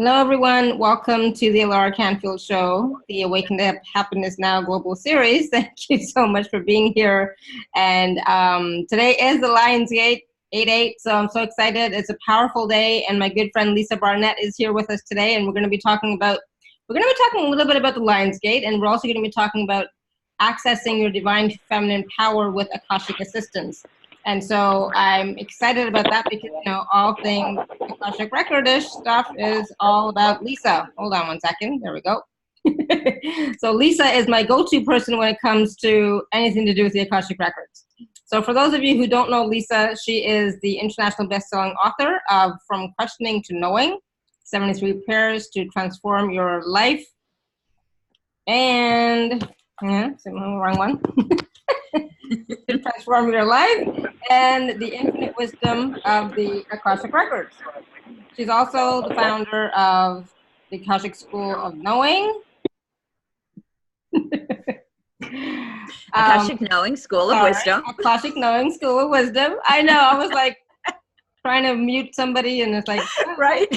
Hello, everyone. Welcome to the Laura Canfield Show, the Awaken to Happiness Now Global Series. Thank you so much for being here. And today is the Lionsgate 8/8, so I'm so excited. It's a powerful day, and my good friend Lisa Barnett is here with us today, and we're going to be talking a little bit about the Lionsgate, and we're also going to be talking about accessing your divine feminine power with Akashic Assistance. And so I'm excited about that because, you know, all things Akashic Recordish stuff is all about Lisa. Hold on one second. There we go. So Lisa is my go-to person when it comes to anything to do with the Akashic Records. So for those of you who don't know Lisa, she is the international best-selling author of From Questioning to Knowing, 73 Prayers to Transform Your Life. And, wrong one. To transform your life, and the infinite wisdom of the Akashic Records. She's also the founder of the Akashic School of Knowing. Akashic Knowing School of Wisdom. Akashic Knowing School of Wisdom. I know, I was like trying to mute somebody and it's like, right.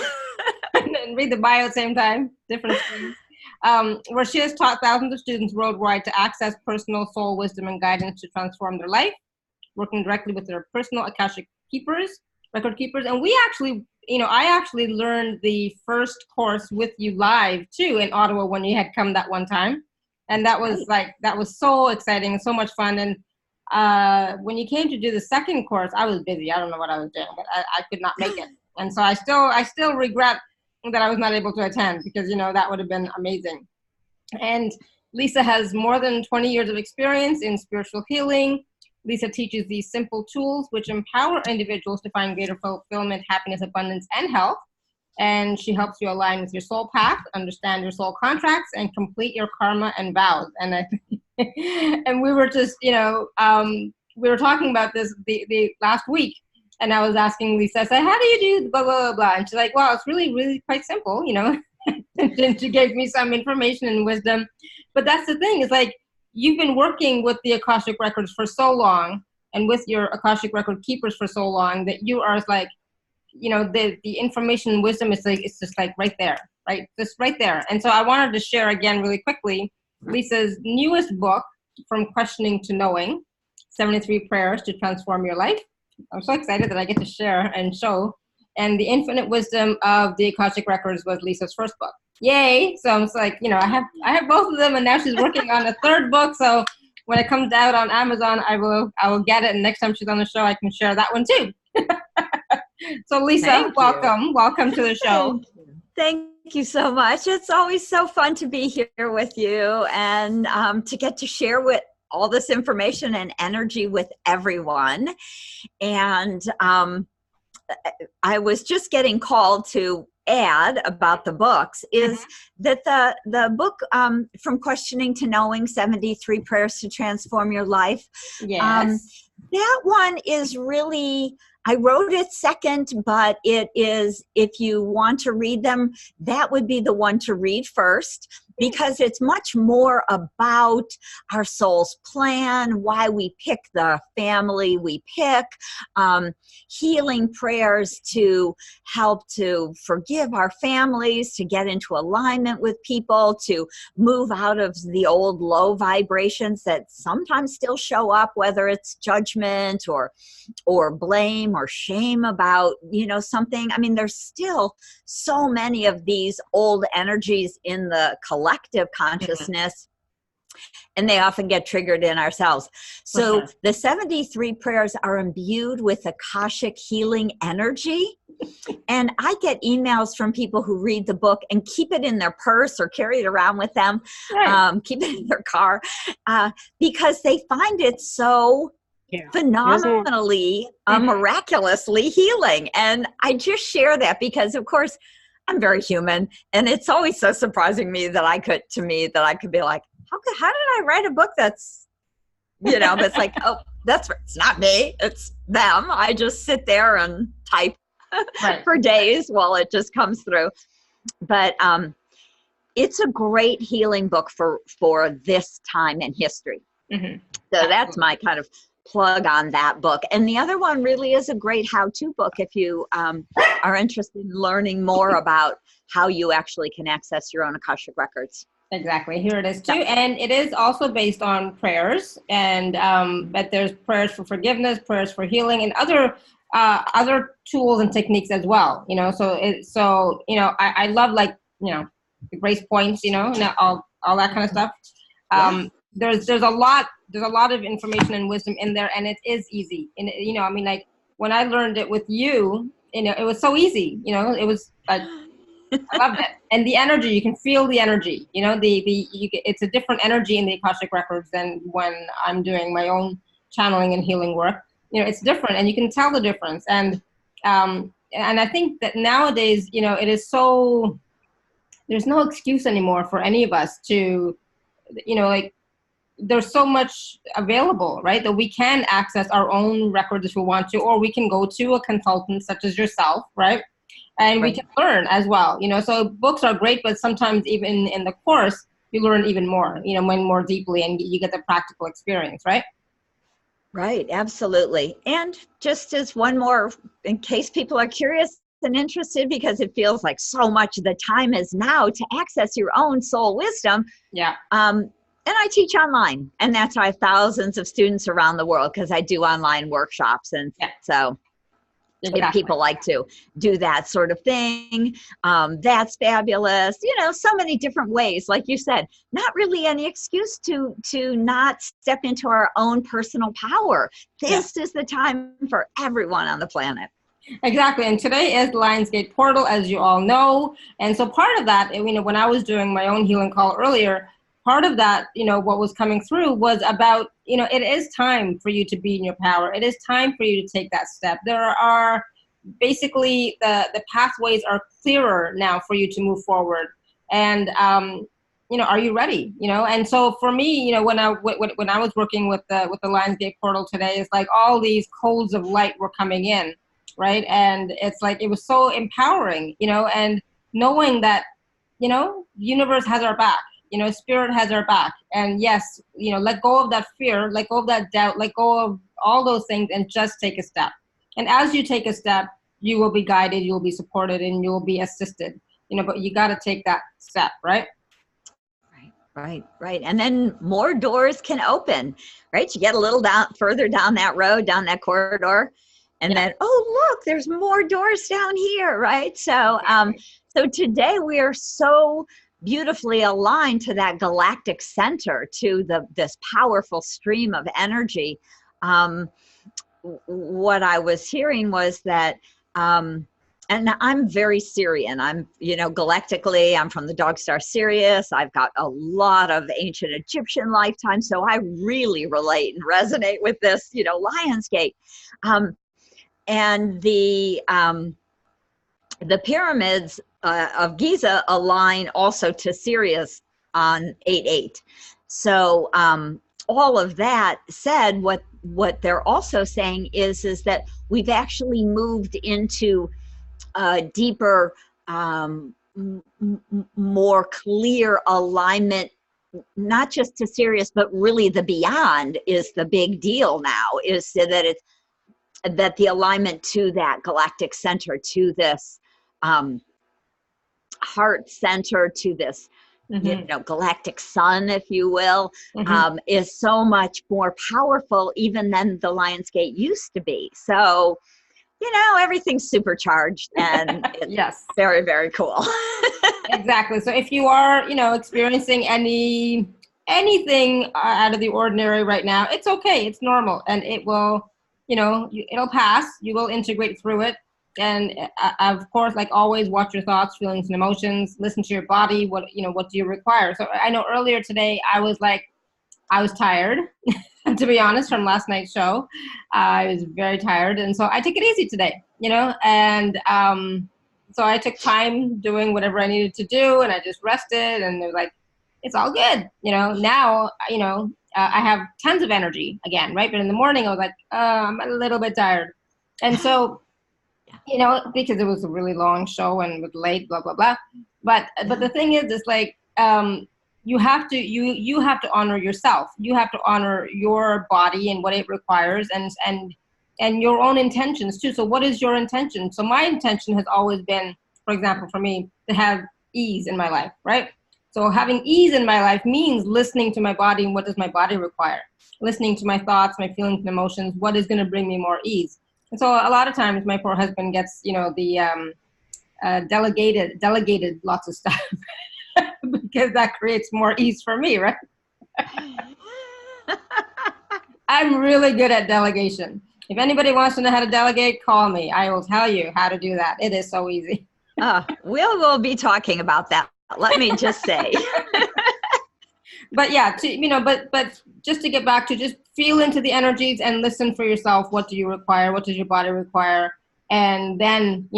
And read the bio at the same time, different things. Where she has taught thousands of students worldwide to access personal soul wisdom and guidance to transform their life, working directly with their personal Akashic record keepers. And we actually, I actually learned the first course with you live too in Ottawa when you had come that one time. And that was that was so exciting and so much fun. And when you came to do the second course, I was busy. I don't know what I was doing, but I could not make it. And so I still regret that I was not able to attend because, that would have been amazing. And Lisa has more than 20 years of experience in spiritual healing. Lisa teaches these simple tools which empower individuals to find greater fulfillment, happiness, abundance, and health. And she helps you align with your soul path, understand your soul contracts, and complete your karma and vows. And and we were just, we were talking about this the last week. And I was asking Lisa, I said, how do you do blah, blah, blah, blah? And she's like, well, it's really, really quite simple, And she gave me some information and wisdom. But that's the thing, is like, you've been working with the Akashic Records for so long and with your Akashic Record keepers for so long that you are like, the information and wisdom is like, it's just like right there, right? Just right there. And so I wanted to share again really quickly, Lisa's newest book, From Questioning to Knowing, 73 Prayers to Transform Your Life. I'm so excited that I get to share and show. And the infinite wisdom of the Akashic Records was Lisa's first book. Yay! So I'm like, I have both of them, and now she's working on a third book. So when it comes out on Amazon, I will get it. And next time she's on the show, I can share that one too. So Lisa, welcome to the show. Thank you so much. It's always so fun to be here with you and to get to share with all this information and energy with everyone. And I was just getting called to add about the books is that the book From Questioning to Knowing, 73 Prayers to Transform Your Life. Yes. That one is really, I wrote it second, but it is, if you want to read them, that would be the one to read first, because it's much more about our soul's plan, why we pick the family we pick, healing prayers to help to forgive our families, to get into alignment with people, to move out of the old low vibrations that sometimes still show up, whether it's judgment or blame or shame about, something. I mean, there's still so many of these old energies in the collective consciousness, and they often get triggered in ourselves. So the 73 prayers are imbued with Akashic healing energy. And I get emails from people who read the book and keep it in their purse or carry it around with them, keep it in their car, because they find it so phenomenally, miraculously healing. And I just share that because, of course, I'm very human, and it's always so surprising that I could be like, how did I write a book that's, but it's like, oh, it's not me, it's them. I just sit there and type for days while it just comes through. But it's a great healing book for this time in history. So that's my kind of plug on that book. And the other one really is a great how-to book if you are interested in learning more about how you actually can access your own Akashic records. Exactly. Here it is too. And it is also based on prayers, and but there's prayers for forgiveness, prayers for healing, and other tools and techniques as well. I love, like, the grace points, and all that kind of stuff. There's a lot of information and wisdom in there, and it is easy. And like when I learned it with you, it was so easy. It was. I loved it. And the energy, you can feel the energy, it's a different energy in the Akashic Records than when I'm doing my own channeling and healing work. It's different, and you can tell the difference. And I think that nowadays, it is so, there's no excuse anymore for any of us to, like, there's so much available, right? That we can access our own records if we want to, or we can go to a consultant such as yourself, right? And we can learn as well, so books are great, but sometimes even in the course, you learn even more, more deeply, and you get the practical experience, right? Right, absolutely. And just as one more, in case people are curious and interested, because it feels like so much of the time is now to access your own soul wisdom. Yeah. And I teach online, and that's why I have thousands of students around the world, because I do online workshops. And so if people like to do that sort of thing, that's fabulous. So many different ways, like you said, not really any excuse to not step into our own personal power. This is the time for everyone on the planet. Exactly. And today is the Lionsgate portal, as you all know. And so part of that, when I was doing my own healing call earlier, part of that, what was coming through was about, it is time for you to be in your power. It is time for you to take that step. There are basically the pathways are clearer now for you to move forward. And, are you ready? And so for me, when I was working with the Lionsgate portal today, it's like all these codes of light were coming in, right? And it's like, it was so empowering, and knowing that, universe has our back. Spirit has our back. And yes, let go of that fear, let go of that doubt, let go of all those things, and just take a step. And as you take a step, you will be guided, you will be supported, and you will be assisted, but you got to take that step, right? Right. And then more doors can open, right? You get a little further down that road, down that corridor, and then, oh, look, there's more doors down here, right? So, so today we are so beautifully aligned to that galactic center, to this powerful stream of energy. What I was hearing was that, and I'm very Syrian. I'm, galactically, I'm from the dog star Sirius. I've got a lot of ancient Egyptian lifetimes, so I really relate and resonate with this, Lionsgate. And the pyramids of Giza align also to Sirius on 8/8. So all of that said, what they're also saying is that we've actually moved into a deeper, more clear alignment, not just to Sirius, but really the beyond is the big deal now, is that the alignment to that galactic center, to this heart center, to this galactic sun, if you will, is so much more powerful even than the Lionsgate used to be. So, everything's supercharged, and it's very, very cool. Exactly. So if you are, experiencing anything out of the ordinary right now, it's okay. It's normal, and it will, it'll pass. You will integrate through it. And of course, like always, watch your thoughts, feelings, and emotions. Listen to your body. What do you require? So I know earlier today, I was tired, to be honest, from last night's show. I was very tired. And so I took it easy today, and so I took time doing whatever I needed to do, and I just rested, and they're like, it's all good. Now, I have tons of energy again, right? But in the morning, I was like, I'm a little bit tired. And so, because it was a really long show and it was late, blah, blah, blah. But the thing is like, you have to honor yourself. You have to honor your body and what it requires, and your own intentions too. So what is your intention? So my intention has always been, for example, for me, to have ease in my life, right? So having ease in my life means listening to my body and what does my body require, listening to my thoughts, my feelings and emotions, what is going to bring me more ease. And so a lot of times my poor husband gets, the delegated lots of stuff because that creates more ease for me, right? I'm really good at delegation. If anybody wants to know how to delegate, call me. I will tell you how to do that. It is so easy. We'll be talking about that. Let me just say. But yeah, but just to get back to just feel into the energies and listen for yourself. What do you require? What does your body require? And then,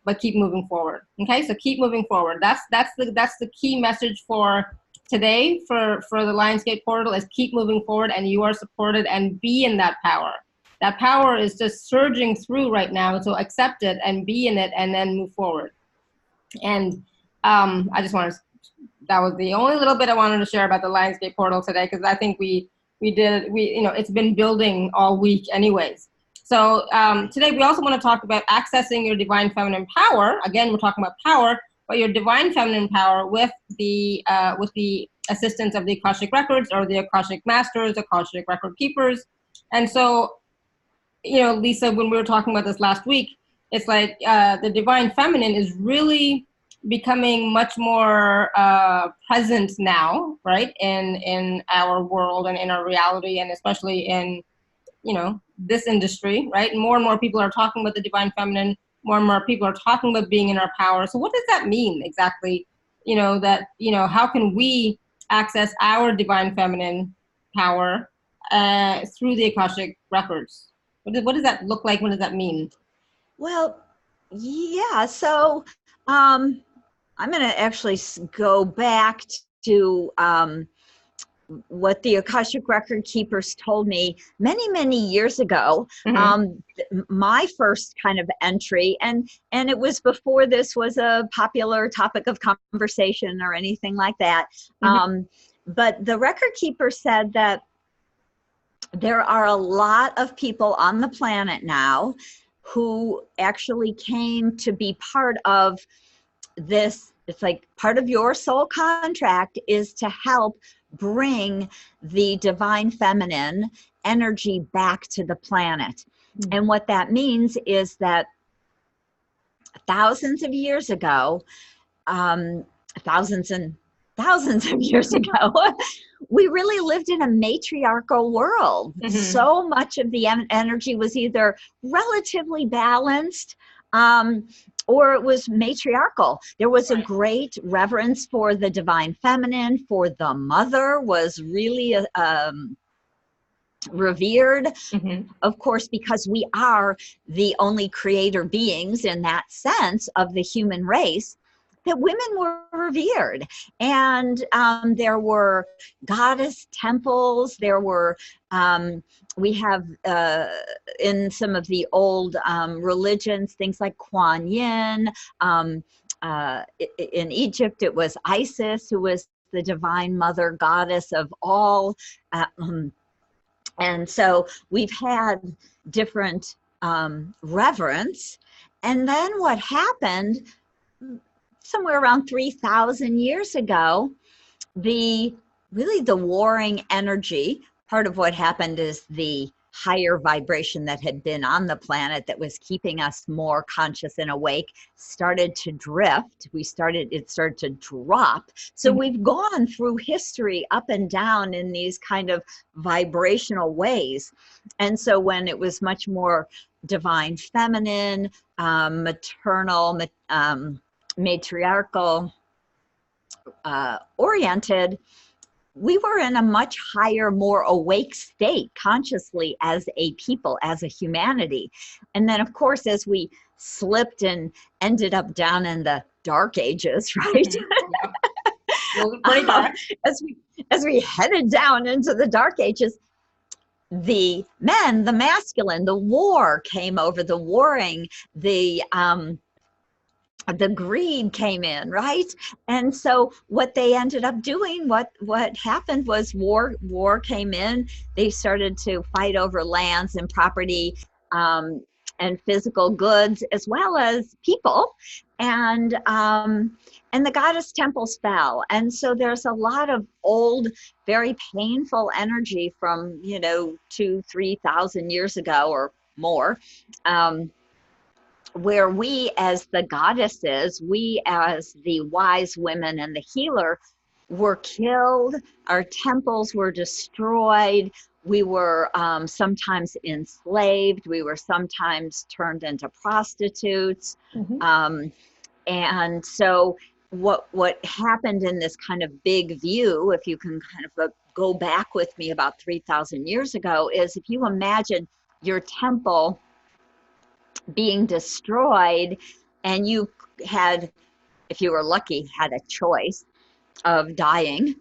but keep moving forward. Okay, so keep moving forward. That's the key message for today for the Lionsgate portal is keep moving forward, and you are supported, and be in that power. That power is just surging through right now, so accept it and be in it, and then move forward. And I just wanted that was the only little bit I wanted to share about the Lionsgate portal today, because I think it's been building all week anyways. So today we also want to talk about accessing your divine feminine power. Again, we're talking about power, but your divine feminine power with the assistance of the Akashic Records or the Akashic Masters, Akashic Record Keepers. And so, Lisa, when we were talking about this last week, it's like the divine feminine is really becoming much more present now, right, in our world and in our reality, and especially in this industry, right? And more people are talking about the divine feminine. More and more people are talking about being in our power. So what does that mean exactly? How can we access our divine feminine power through the Akashic Records? What does that look like? What does that mean? Well, yeah. So I'm going to actually go back to what the Akashic Record Keepers told me many, many years ago. Mm-hmm. My first kind of entry, and it was before this was a popular topic of conversation or anything like that. Mm-hmm. But the record keeper said that there are a lot of people on the planet now who actually came to be part of this. It's like part of your soul contract is to help bring the divine feminine energy back to the planet. Mm-hmm. And what that means is that thousands of years ago, thousands of years ago, we really lived in a matriarchal world. Mm-hmm. So much of the energy was either relatively balanced or it was matriarchal. There was a great reverence for the divine feminine, for the mother was really revered. Mm-hmm. Of course, because we are the only creator beings in that sense of the human race, that women were revered. And there were goddess temples. There were, we have in some of the old religions, things like Kuan Yin. In Egypt, it was Isis, who was the divine mother goddess of all. And so we've had different reverence. And then what happened, somewhere around 3,000 years ago, the warring energy, part of what happened is the higher vibration that had been on the planet that was keeping us more conscious and awake started to drift. It started to drop. So mm-hmm. we've gone through history up and down in these kind of vibrational ways. And so when it was much more divine feminine, maternal, matriarchal oriented, we were in a much higher, more awake state consciously as a people, as a humanity. And then, of course, as we slipped and ended up down in the dark ages, right? As we headed down into the dark ages, the men, the masculine, the war came over, the warring, the the greed came in, right? And so what they ended up doing, what happened was war came in. They started to fight over lands and property, and physical goods, as well as people. And the goddess temples fell. And so there's a lot of old, very painful energy from, 2,000-3,000 years ago or more, where we as the goddesses, we as the wise women and the healer, were killed, our temples were destroyed, we were sometimes enslaved, we were sometimes turned into prostitutes. And so what happened in this kind of big view, if you can kind of go back with me about 3,000 years ago, is if you imagine your temple being destroyed, and you had, if you were lucky, had a choice of dying,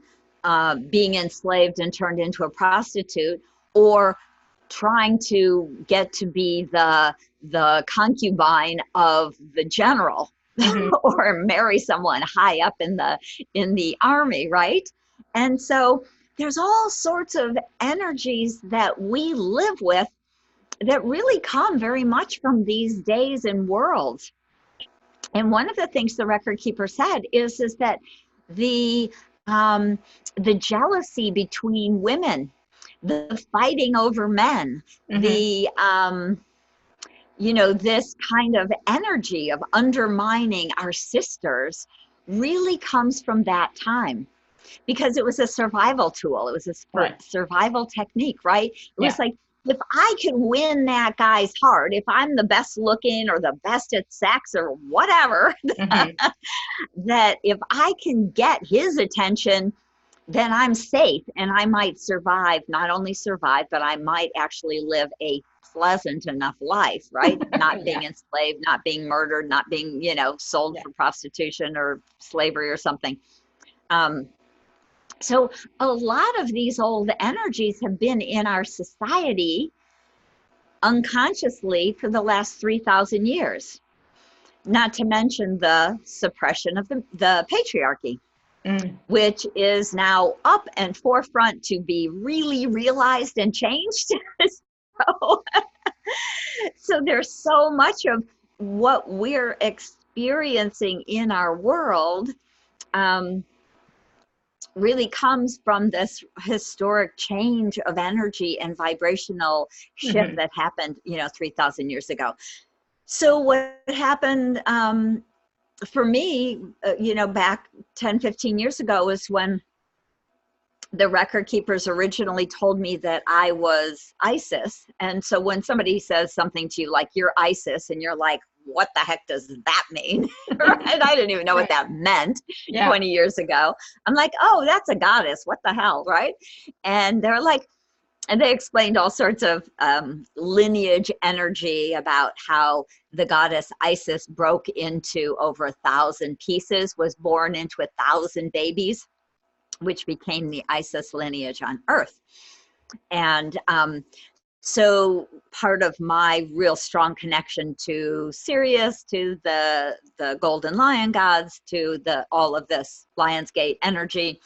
being enslaved and turned into a prostitute, or trying to get to be the concubine of the general, or marry someone high up in the army, right? And so there's all sorts of energies that we live with that really come very much from these days and worlds. And one of the things the record keeper said is that the jealousy between women, the fighting over men, the this kind of energy of undermining our sisters really comes from that time, because it was a survival tool. It was a survival technique, right? It was like, if I can win that guy's heart, if I'm the best looking or the best at sex or whatever, that if I can get his attention, then I'm safe, and I might survive, not only survive, but I might actually live a pleasant enough life, right? Not being enslaved, not being murdered, not being, sold for prostitution or slavery or something. So a lot of these old energies have been in our society unconsciously for the last 3,000 years, not to mention the suppression of the patriarchy, which is now up and forefront to be really realized and changed. So there's so much of what we're experiencing in our world really comes from this historic change of energy and vibrational shift that happened, 3,000 years ago. So what happened for me, back 10, 15 years ago, was when the record keepers originally told me that I was Isis. And so when somebody says something to you like, you're Isis, and you're like, what the heck does that mean? Right? I didn't even know what that meant 20 years ago. I'm like, oh, that's a goddess. What the hell, right? And they're like, and they explained all sorts of lineage energy about how the goddess Isis broke into over 1,000 pieces, was born into 1,000 babies, which became the Isis lineage on Earth. And so part of my real strong connection to Sirius, to the Golden Lion gods, to all of this Lionsgate energy,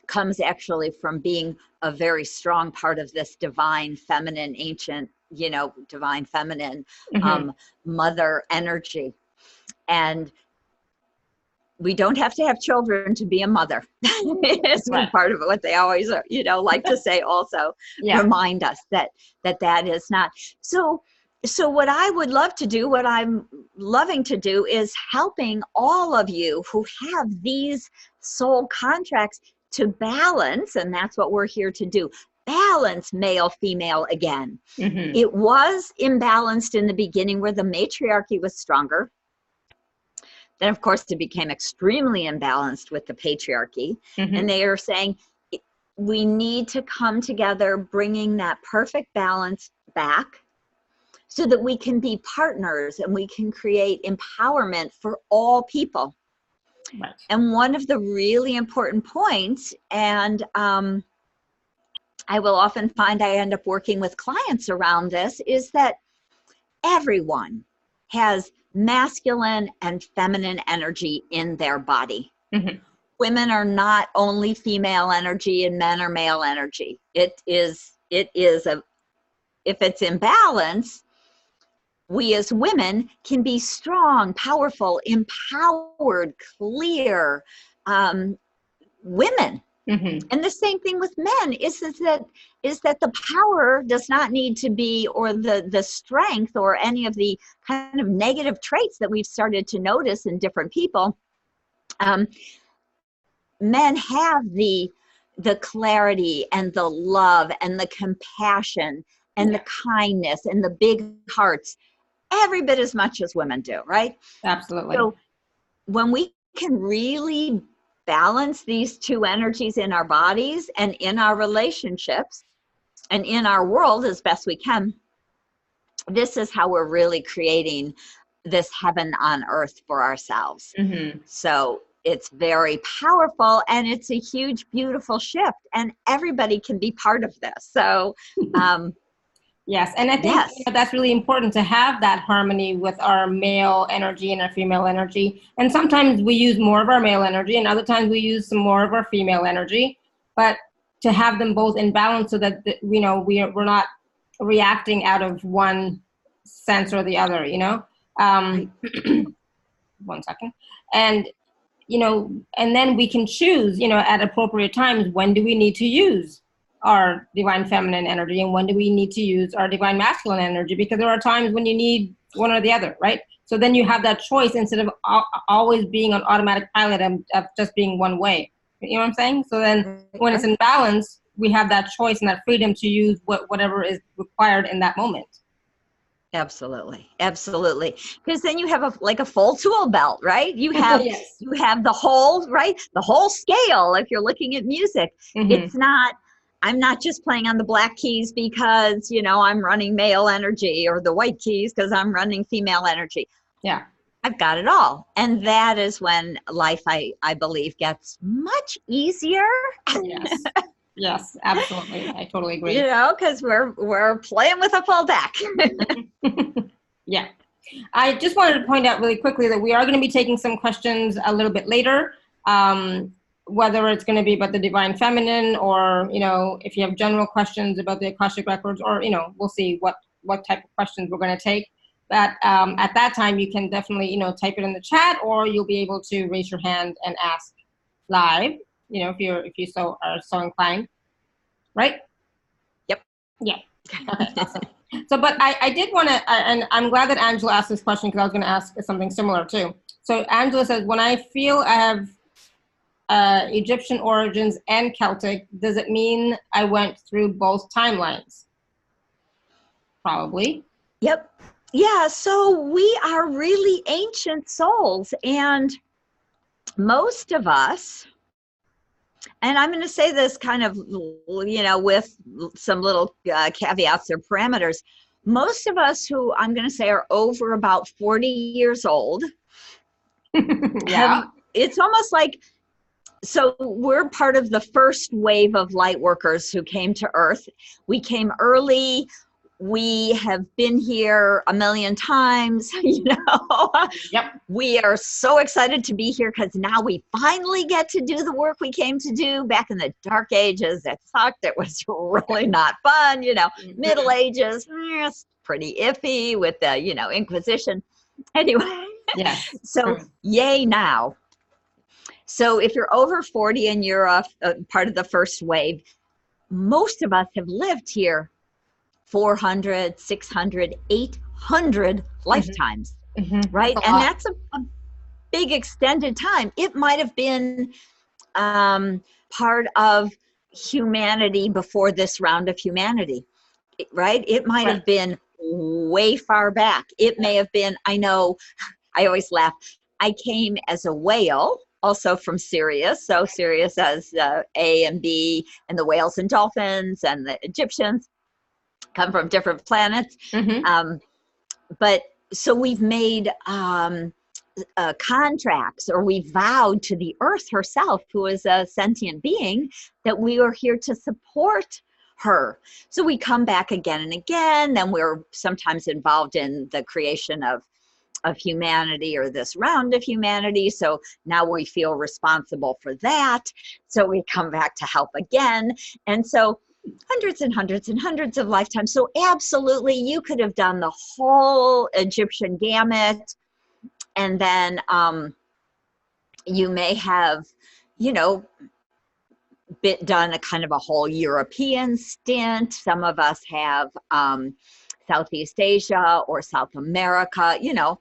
comes actually from being a very strong part of this divine feminine, ancient, divine feminine mother energy. And we don't have to have children to be a mother. It's part of what they always, like to say also, remind us that is not. So what I would love to do, what I'm loving to do, is helping all of you who have these soul contracts to balance, and that's what we're here to do, balance male, female again. It was imbalanced in the beginning where the matriarchy was stronger. Then, of course, it became extremely imbalanced with the patriarchy. And they are saying we need to come together, bringing that perfect balance back so that we can be partners and we can create empowerment for all people. And one of the really important points, and I will often find I end up working with clients around this, is that everyone has masculine and feminine energy in their body. Mm-hmm. Women are not only female energy and men are male energy. It is if it's imbalance, we as women can be strong, powerful, empowered, clear women. Mm-hmm. And the same thing with men is that the power does not need to be, or the strength or any of the kind of negative traits that we've started to notice in different people. Men have the clarity and the love and the compassion and the kindness and the big hearts every bit as much as women do, right? Absolutely. So when we can really balance these two energies in our bodies and in our relationships and in our world as best we can, this is how we're really creating this heaven on earth for ourselves. Mm-hmm. So it's very powerful and it's a huge, beautiful shift, and everybody can be part of this. So, yes. And I think that's really important, to have that harmony with our male energy and our female energy. And sometimes we use more of our male energy and other times we use some more of our female energy, but to have them both in balance so that, we're not reacting out of one sense or the other, 1 second. And, and then we can choose, at appropriate times, when do we need to use our divine feminine energy and when do we need to use our divine masculine energy, because there are times when you need one or the other, right? So then you have that choice instead of always being on automatic pilot of just being one way. You know what I'm saying? So then when it's in balance, we have that choice and that freedom to use whatever is required in that moment. Absolutely. Absolutely. Because then you have a full tool belt, right? You have, yes. You have the whole, right? The whole scale. If you're looking at music, it's not, I'm not just playing on the black keys because, I'm running male energy, or the white keys because I'm running female energy. Yeah. I've got it all. And that is when life, I believe, gets much easier. Yes. Yes, absolutely. I totally agree. Because we're playing with a full deck. Yeah. I just wanted to point out really quickly that we are going to be taking some questions a little bit later, whether it's going to be about the divine feminine or, if you have general questions about the Akashic Records, or, we'll see what type of questions we're going to take. But at that time, you can definitely, type it in the chat, or you'll be able to raise your hand and ask live, if you are so inclined, right? Yep. Yeah. Okay. Awesome. So, but I did want to, and I'm glad that Angela asked this question because I was going to ask something similar too. So Angela says, when I feel I have Egyptian origins and Celtic, does it mean I went through both timelines? Probably. Yep. Yeah. So we are really ancient souls, and most of us, and I'm going to say this kind of, with some little caveats or parameters, most of us who I'm going to say are over about 40 years old, it's almost like, so we're part of the first wave of light workers who came to Earth. We came early. We have been here a million times, Yep. We are so excited to be here because now we finally get to do the work we came to do. Back in the dark ages, it sucked. It was really not fun, Middle Ages, pretty iffy with the, Inquisition. Anyway, yes. So yay now. So if you're over 40 and you're a part of the first wave, most of us have lived here 400, 600, 800 lifetimes, right? And that's a big extended time. It might have been part of humanity before this round of humanity, right? It might have been way far back. It may have been, I know, I always laugh. I came as a whale, also from Sirius. So Sirius has A and B, and the whales and dolphins and the Egyptians come from different planets. But so we've made contracts, or we vowed to the earth herself, who is a sentient being, that we are here to support her. So we come back again and again. Then we're sometimes involved in the creation of of humanity or this round of humanity. So now we feel responsible for that. So we come back to help again. And so hundreds and hundreds and hundreds of lifetimes. So absolutely, you could have done the whole Egyptian gamut. And then you may have, you know, done a kind of a whole European stint. Some of us have Southeast Asia or South America, you know,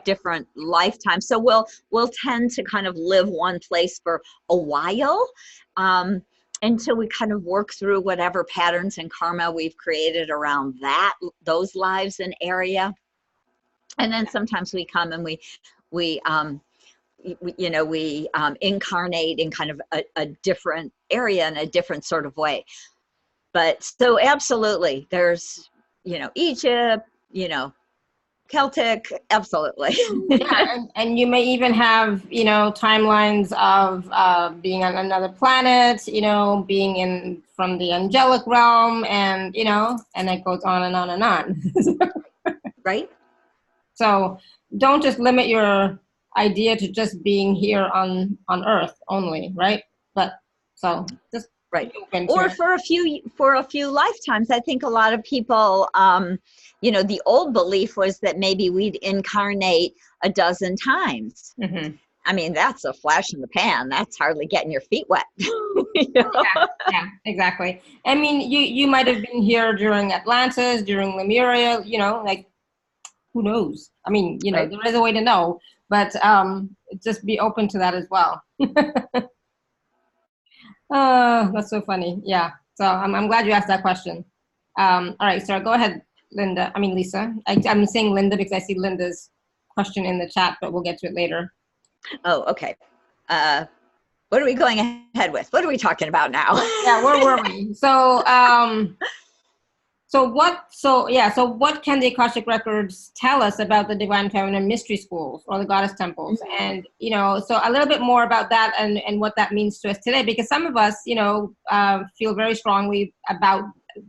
different lifetimes. So we'll tend to kind of live one place for a while until we kind of work through whatever patterns and karma we've created around those lives and area. And then sometimes we come and we incarnate in kind of a different area in a different sort of way. But so absolutely, there's, you know, Egypt, you know, Celtic, absolutely. Yeah, and you may even have, you know, timelines of being on another planet, you know, being from the angelic realm, and, you know, and it goes on and on and on. Right. So don't just limit your idea to just being here on Earth only, right? But so just right. Or for a few lifetimes. I think a lot of people, you know, the old belief was that maybe we'd incarnate a dozen times. Mm-hmm. I mean, that's a flash in the pan. That's hardly getting your feet wet. You know? Yeah, exactly. I mean, you might have been here during Atlantis, during Lemuria, you know, like, who knows? I mean, you know, right. There is a way to know, but just be open to that as well. That's so funny. Yeah. So I'm glad you asked that question. All right, so go ahead, Linda. I mean, Lisa. I'm saying Linda because I see Linda's question in the chat, but we'll get to it later. Oh, okay. What are we going ahead with? What are we talking about now? Yeah, where were we? So what can the Akashic Records tell us about the Divine Feminine Mystery Schools or the Goddess Temples? Mm-hmm. And, you know, so a little bit more about that and what that means to us today, because some of us, you know, feel very strongly about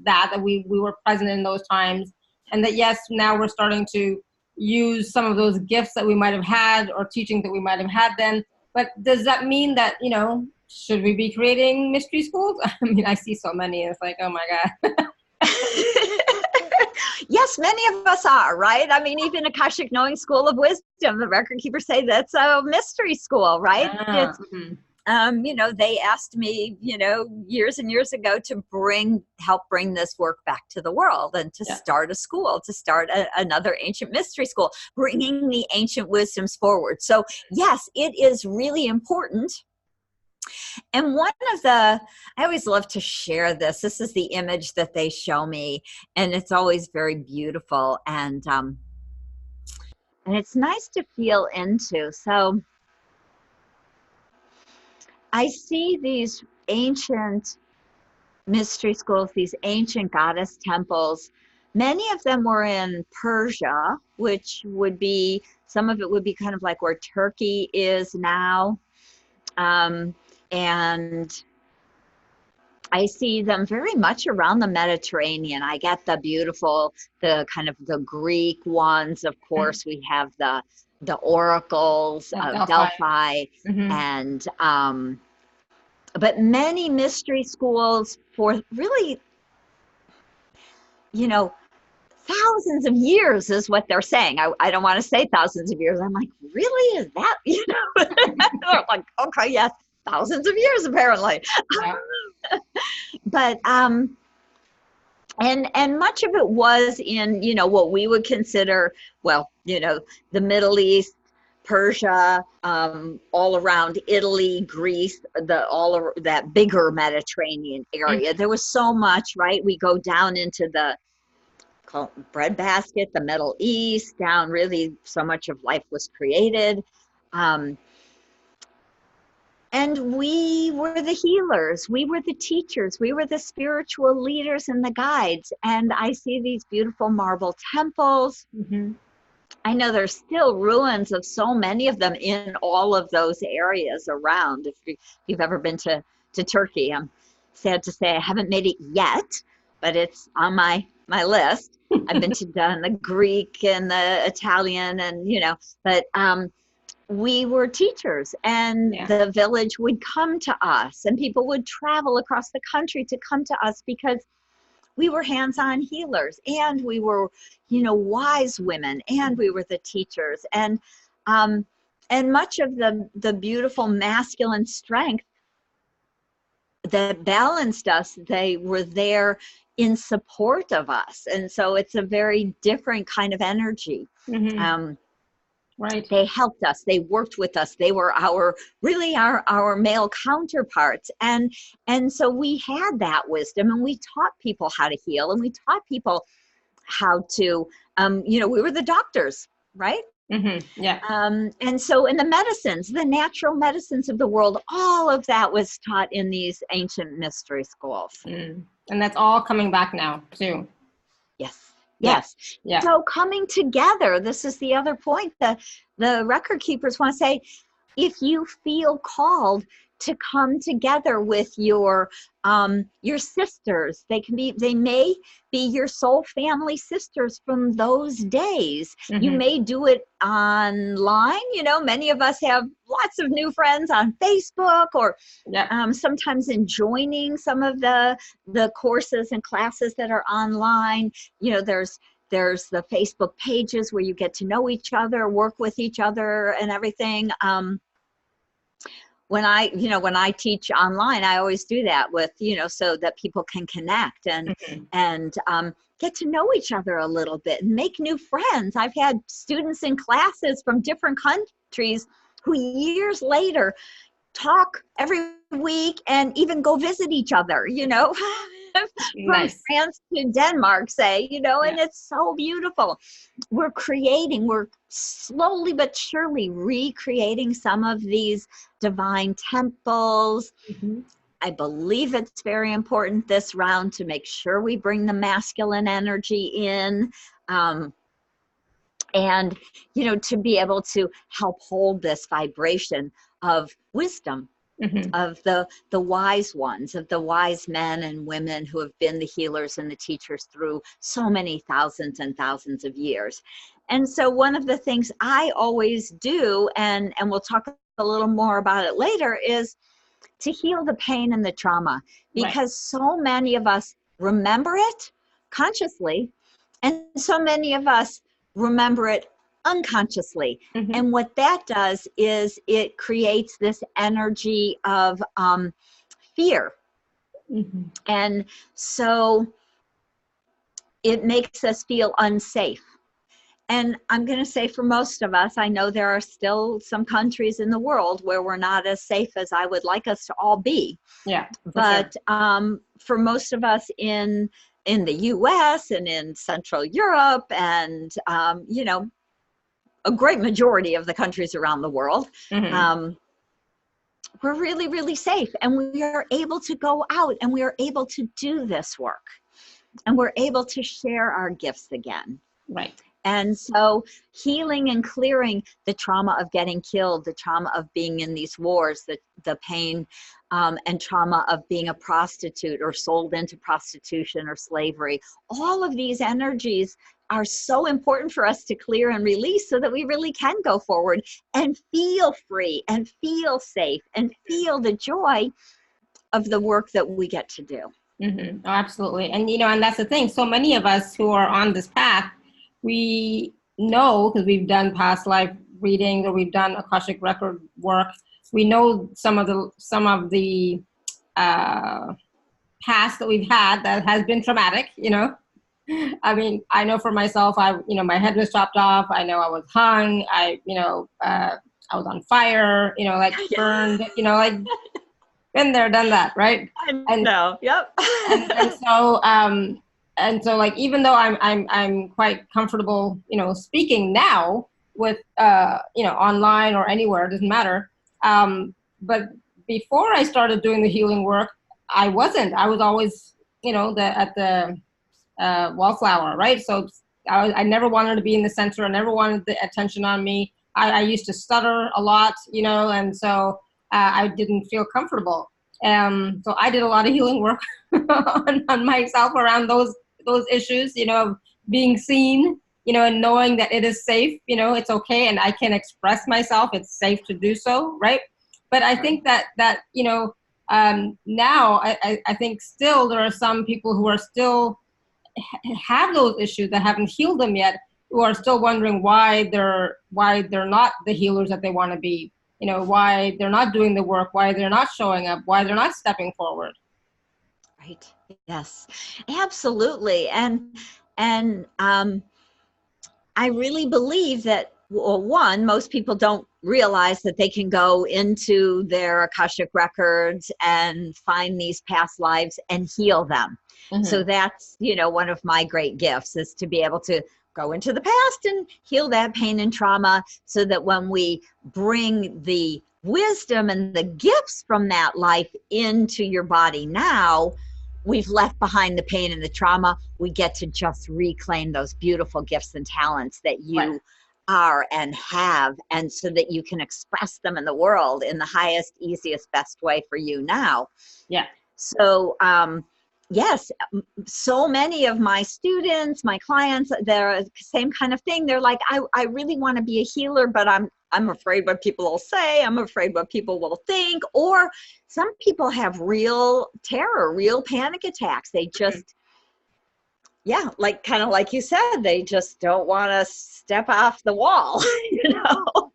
that we were present in those times, and that, yes, now we're starting to use some of those gifts that we might have had or teachings that we might have had then. But does that mean that, you know, should we be creating mystery schools? I mean, I see so many, it's like, oh my God. Yes, many of us are, right? I mean, even Akashic Knowing School of Wisdom, the record keepers say that's a mystery school, right? Mm-hmm. You know, they asked me, you know, years and years ago to help bring this work back to the world and to start a school, to start another ancient mystery school, bringing the ancient wisdoms forward. So yes, it is really important. And one of I always love to share this. This is the image that they show me, and it's always very beautiful, and it's nice to feel into. So I see these ancient mystery schools, these ancient goddess temples. Many of them were in Persia, which would be, some of it would be kind of like where Turkey is now. And I see them very much around the Mediterranean. I get the beautiful, the kind of the Greek ones. Of course, we have the oracles of Delphi. Mm-hmm. And but many mystery schools for really, you know, thousands of years is what they're saying. I don't want to say thousands of years. I'm like, really? Is that, you know? They're like, okay, yes, thousands of years apparently. Yeah. But and much of it was in, you know, what we would consider, well, you know, the Middle East, Persia, all around Italy, Greece, all of that bigger Mediterranean area. Mm-hmm. There was so much, right? We go down into the breadbasket, the Middle East, down really so much of life was created. And we were the healers, we were the teachers, we were the spiritual leaders and the guides. And I see these beautiful marble temples. Mm-hmm. I know there's still ruins of so many of them in all of those areas around. If you've ever been to Turkey, I'm sad to say I haven't made it yet, but it's on my list. I've been to done the Greek and the Italian, and but we were teachers, and Yeah. the village would come to us, and people would travel across the country to come to us because we were hands-on healers, and we were, wise women, and we were the teachers, and much of the beautiful masculine strength that balanced us, they were there in support of us. And so it's a very different kind of energy. Right. They helped us, they worked with us, they were really our male counterparts. And so we had that wisdom, and we taught people how to heal, and we taught people how to, we were the doctors, right? Yeah. And so in the medicines, the natural medicines of the world, all of that was taught in these ancient mystery schools. And that's all coming back now too. Yes. Yes. Yeah. So coming together, this is the other point that the record keepers want to say. If you feel called to come together with your sisters, they may be your soul family sisters from those days. You may do it online. Many of us have lots of new friends on Facebook, or sometimes in joining some of the courses and classes that are online. There's the Facebook pages where you get to know each other, work with each other, and everything. When I teach online, I always do that with, so that people can connect and get to know each other a little bit and make new friends. I've had students in classes from different countries who years later talk every week and even go visit each other, from Nice. France to Denmark, say, and it's so beautiful. We're slowly but surely recreating some of these divine temples. I believe it's very important this round to make sure we bring the masculine energy in, and to be able to help hold this vibration of wisdom, of the wise ones, of the wise men and women who have been the healers and the teachers through so many thousands and thousands of years. And so one of the things I always do, and we'll talk a little more about it later, is to heal the pain and the trauma, because so many of us remember it consciously, and so many of us remember it unconsciously. And what that does is it creates this energy of fear. And so it makes us feel unsafe. And I'm going to say, for most of us, I know there are still some countries in the world where we're not as safe as I would like us to all be. Yeah. But for most of us in the US and in Central Europe and, a great majority of the countries around the world, we're really, really safe. And we are able to go out and we are able to do this work. And we're able to share our gifts again. Right. And so healing and clearing the trauma of getting killed, the trauma of being in these wars, the pain and trauma of being a prostitute or sold into prostitution or slavery, all of these energies are so important for us to clear and release so that we really can go forward and feel free and feel safe and feel the joy of the work that we get to do. Oh, absolutely. And, and that's the thing. So many of us who are on this path, we know, because we've done past life readings or we've done Akashic Record work, we know some of the past that we've had that has been traumatic, I mean, I know for myself, my head was chopped off. I know I was hung. I was on fire, burned, been there, done that, right? I know. Yep. And so like, even though I'm quite comfortable, speaking now with, online or anywhere, it doesn't matter. But before I started doing the healing work, I wasn't. I was always, at the wallflower, right? So I never wanted to be in the center. I never wanted the attention on me. I used to stutter a lot, and so I didn't feel comfortable. So I did a lot of healing work on myself around those issues, being seen, and knowing that it is safe, it's okay, and I can express myself. It's safe to do so, right? But I think that now I think still there are some people who are still have those issues that haven't healed them yet, who are still wondering why they're not the healers that they want to be, why they're not doing the work, why they're not showing up, why they're not stepping forward. Right. Yes, absolutely. And I really believe that, well, one, most people don't realize that they can go into their Akashic Records and find these past lives and heal them. Mm-hmm. So that's, one of my great gifts, is to be able to go into the past and heal that pain and trauma, so that when we bring the wisdom and the gifts from that life into your body now, we've left behind the pain and the trauma. We get to just reclaim those beautiful gifts and talents that you are and have, and so that you can express them in the world in the highest, easiest, best way for you now. Yeah. So, yes, so many of my students, my clients, they're the same kind of thing. They're like, I really want to be a healer, but I'm afraid what people will say. I'm afraid what people will think. Or some people have real terror, real panic attacks. They just, kind of like you said, they just don't want to step off the wall,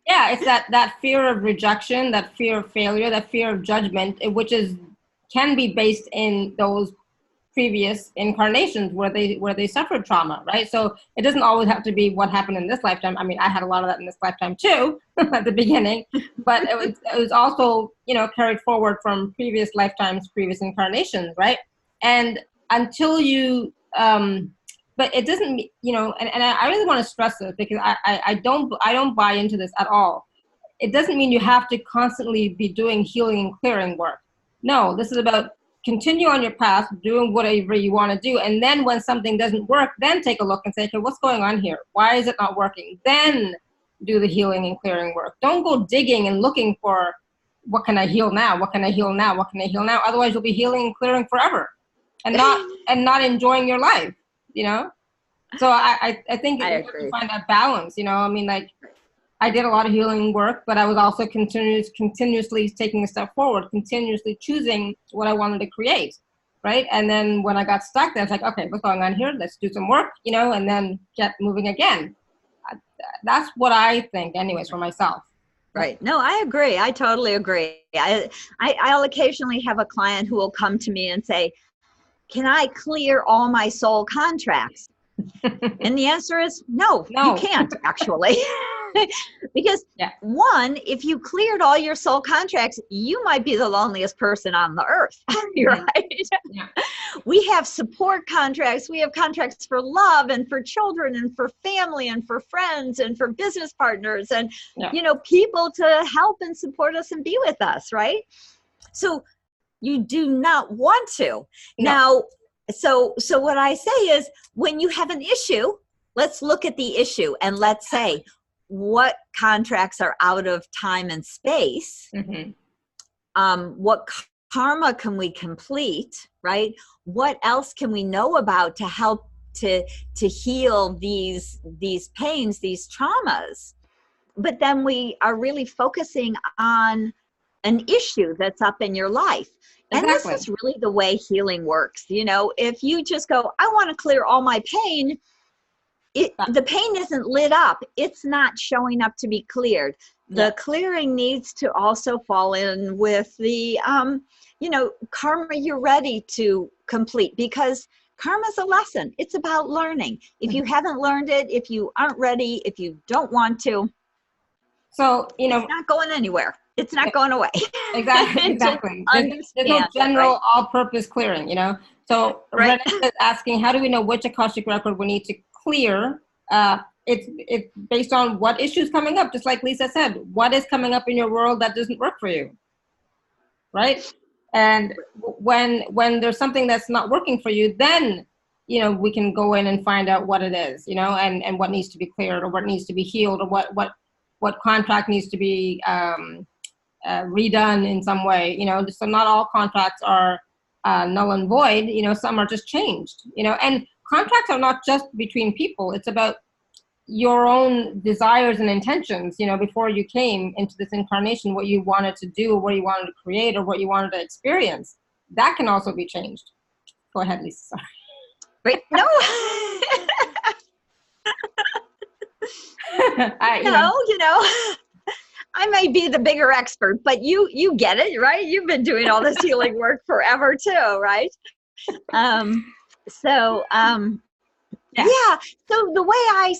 Yeah, it's that fear of rejection, that fear of failure, that fear of judgment, which can be based in those previous incarnations where they suffered trauma, right? So it doesn't always have to be what happened in this lifetime. I mean, I had a lot of that in this lifetime too at the beginning, but it was also, carried forward from previous lifetimes, previous incarnations, right? And until you, but it doesn't, and I really want to stress this, because I don't buy into this at all. It doesn't mean you have to constantly be doing healing and clearing work. No, this is about continue on your path, doing whatever you want to do. And then when something doesn't work, then take a look and say, okay, what's going on here? Why is it not working? Then do the healing and clearing work. Don't go digging and looking for, what can I heal now? What can I heal now? What can I heal now? Otherwise you'll be healing and clearing forever and not enjoying your life, So I think you have to find that balance, I mean, like, I did a lot of healing work, but I was also continuously taking a step forward, continuously choosing what I wanted to create, right? And then when I got stuck, I was like, okay, what's going on here? Let's do some work, and then get moving again. That's what I think, anyways, for myself. Right. No, I agree. I totally agree. I'll occasionally have a client who will come to me and say, can I clear all my soul contracts? And the answer is no, you can't, actually. Because one, if you cleared all your soul contracts, you might be the loneliest person on the earth, right? Yeah. We have support contracts. We have contracts for love and for children and for family and for friends and for business partners and, people to help and support us and be with us, right? So you do not want to. No. Now, so what I say is, when you have an issue, let's look at the issue and let's say, what contracts are out of time and space? Mm-hmm. What karma can we complete, right? What else can we know about to help to heal these pains, these traumas? But then we are really focusing on an issue that's up in your life. And exactly. This is really the way healing works. If you just go, I want to clear all my pain, the pain isn't lit up. It's not showing up to be cleared. The clearing needs to also fall in with the, karma you're ready to complete, because karma is a lesson. It's about learning. If you haven't learned it, if you aren't ready, if you don't want to, so, it's not going anywhere. It's not going away. Exactly. There's no general all-purpose clearing, So Renee is asking, how do we know which Akashic record we need to clear? It's based on what issue's coming up, just like Lisa said. What is coming up in your world that doesn't work for you, right? And when there's something that's not working for you, then we can go in and find out what it is, and what needs to be cleared, or what needs to be healed, or what contract needs to be redone in some way. So not all contracts are null and void. Some are just changed. And contracts are not just between people. It's about your own desires and intentions, you know, before you came into this incarnation, what you wanted to do, what you wanted to create, or what you wanted to experience. That can also be changed. Go ahead, Lisa. Sorry. Right? No. You know, I may be the bigger expert, but you get it, right? You've been doing all this healing work forever too, right? Yeah. So the way I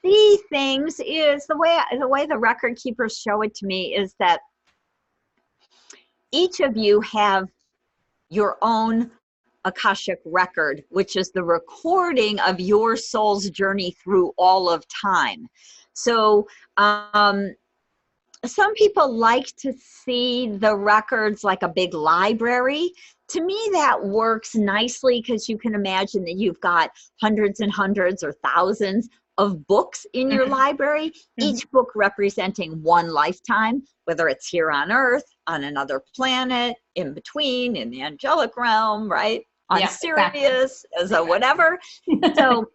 see things is the way the record keepers show it to me is that each of you have your own Akashic record, which is the recording of your soul's journey through all of time. So some people like to see the records like a big library. To me, that works nicely because you can imagine that you've got hundreds and hundreds or thousands of books in your library, each book representing one lifetime, whether it's here on Earth, on another planet, in between, in the angelic realm, right? On Sirius, as a whatever. So,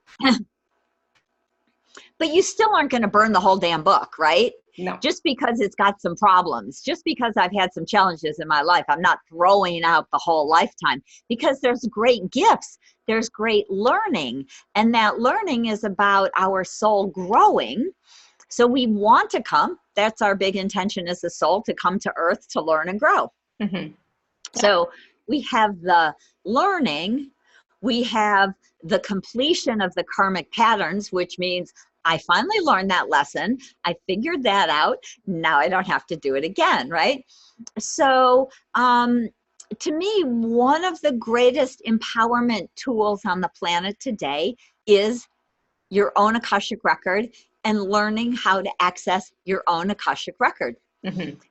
but you still aren't going to burn the whole damn book, right? No. Just because it's got some problems, just because I've had some challenges in my life, I'm not throwing out the whole lifetime, because there's great gifts, there's great learning, and that learning is about our soul growing. So we want to come, that's our big intention as a soul, to come to Earth to learn and grow. So we have the learning, we have the completion of the karmic patterns, which means I finally learned that lesson. I figured that out. Now I don't have to do it again, right? So to me, one of the greatest empowerment tools on the planet today is your own Akashic record and learning how to access your own Akashic record.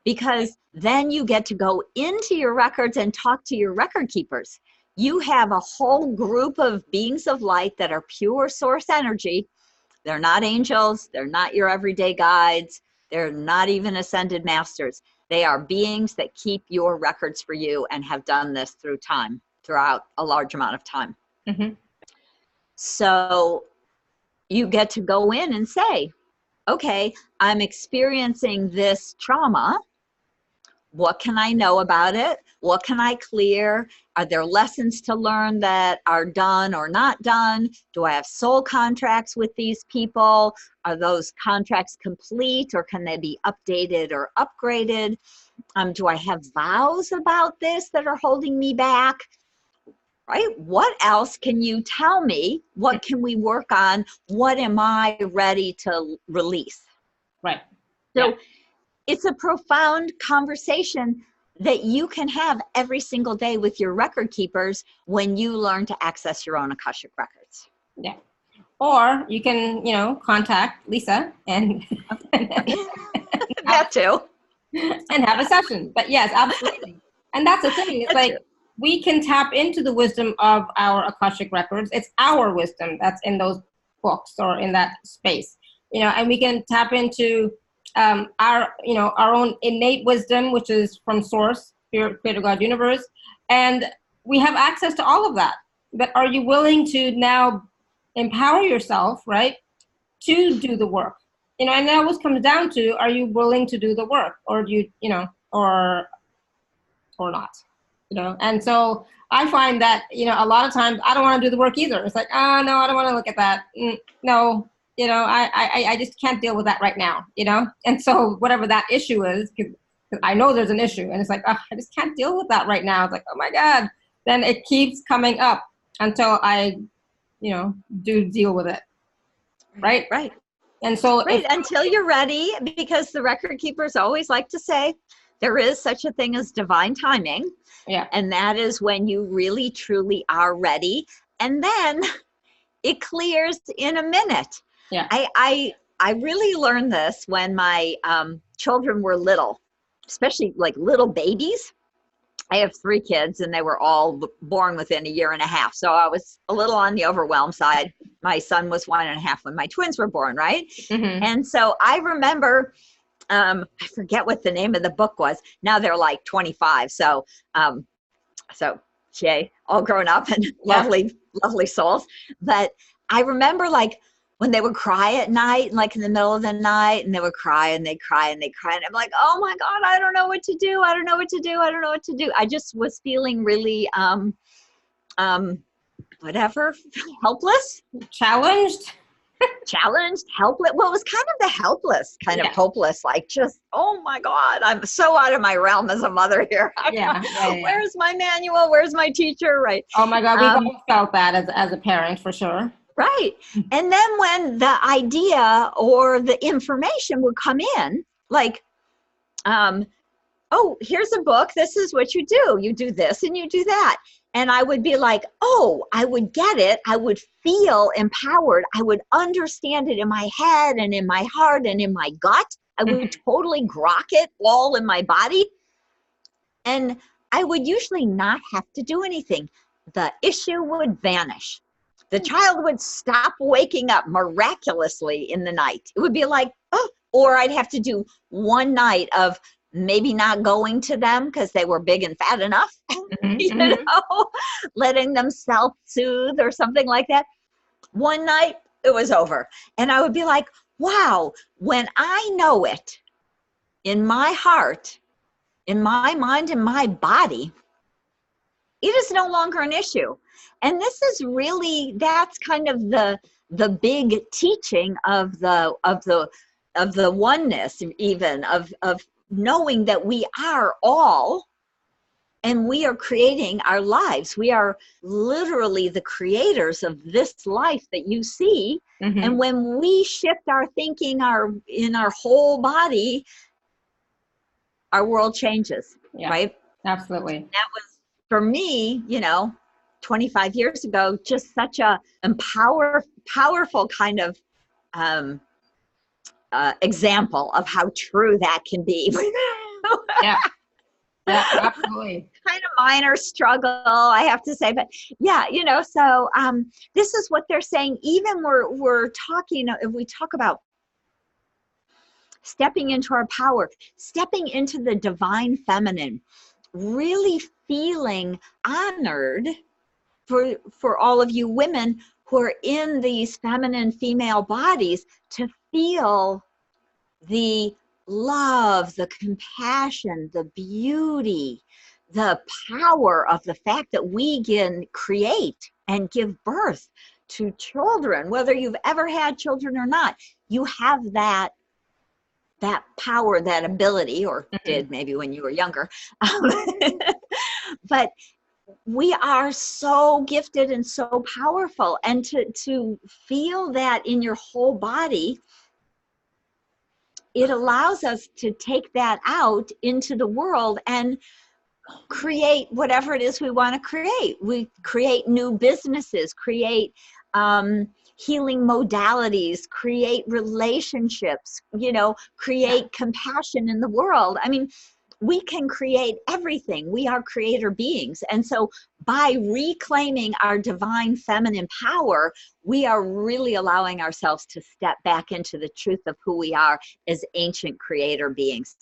Because then you get to go into your records and talk to your record keepers. You have a whole group of beings of light that are pure source energy. They're not angels. They're not your everyday guides. They're not even ascended masters. They are beings that keep your records for you and have done this through time, throughout a large amount of time. So you get to go in and say, okay, I'm experiencing this trauma. What can I know about it? What can I clear? Are there lessons to learn that are done or not done? Do I have soul contracts with these people? Are those contracts complete, or can they be updated or upgraded? Do I have vows about this that are holding me back? Right? What else can you tell me? What can we work on? What am I ready to release? Right. So it's a profound conversation that you can have every single day with your record keepers when you learn to access your own Akashic records. Yeah. Or you can, you know, contact Lisa and that too. And have a session. But yes, absolutely. And that's the thing. It's like we can tap into the wisdom of our Akashic records. It's our wisdom that's in those books or in that space, you know, and we can tap into our, you know, our own innate wisdom, which is from source, spirit, creator, God, universe. And we have access to all of that. But are you willing to now empower yourself, right, to do the work? You know, and that always comes down to, are you willing to do the work, or do you know, or not, you know? And so I find that, you know, a lot of times I don't want to do the work either. It's like, oh no, I don't want to look at that. No, you know, I just can't deal with that right now, you know? And so whatever that issue is, because I know there's an issue, and it's like, oh, I just can't deal with that right now. It's like, oh my God. Then it keeps coming up until I, you know, do deal with it. Right? Right. And so until you're ready, because the record keepers always like to say there is such a thing as divine timing. Yeah. And that is when you really, truly are ready. And then it clears in a minute. Yeah. I really learned this when my children were little, especially like little babies. I have 3 kids, and they were all born within a year and a half. So I was a little on the overwhelmed side. My son was 1.5 when my twins were born, right? Mm-hmm. And so I remember, I forget what the name of the book was. Now they're like 25. So yay, all grown up and lovely, lovely souls. But I remember like when they would cry at night, like in the middle of the night, and they would cry and they'd cry and they'd cry. And I'm like, oh my God, I don't know what to do. I don't know what to do. I don't know what to do. I just was feeling really, whatever, helpless. Challenged, helpless. Well, it was kind of the helpless, kind of hopeless, like just, oh my God, I'm so out of my realm as a mother here. Where's my manual? Where's my teacher? Right. Oh my God, we've all felt that as a parent, for sure. Right. And then when the idea or the information would come in, like, oh, here's a book. This is what you do. You do this and you do that. And I would be like, oh, I would get it. I would feel empowered. I would understand it in my head and in my heart and in my gut. I would totally grok it all in my body. And I would usually not have to do anything. The issue would vanish. The child would stop waking up miraculously in the night. It would be like, oh, or I'd have to do one night of maybe not going to them because they were big and fat enough, you know, letting them self-soothe or something like that. One night, it was over. And I would be like, wow, when I know it in my heart, in my mind, in my body, it is no longer an issue. And this is really, that's kind of the big teaching of the oneness, even of knowing that we are all, and we are creating our lives. We are literally the creators of this life that you see. And when we shift our thinking, in our whole body, our world changes, right? Absolutely. That was, for me, 25 years ago, just such a powerful kind of example of how true that can be. Yeah, absolutely. Kind of minor struggle, I have to say, but yeah, so this is what they're saying. Even we're talking, if we talk about stepping into our power, stepping into the divine feminine, really feeling honored for all of you women who are in these feminine female bodies, to feel the love, the compassion, the beauty, the power of the fact that we can create and give birth to children. Whether you've ever had children or not, you have that power, that ability, or did maybe when you were younger. But we are so gifted and so powerful, and to feel that in your whole body, it allows us to take that out into the world and create whatever it is we want to create. We create new businesses, create healing modalities, create relationships, create compassion in the world. I mean, we can create everything. We are creator beings. And so by reclaiming our divine feminine power, we are really allowing ourselves to step back into the truth of who we are as ancient creator beings.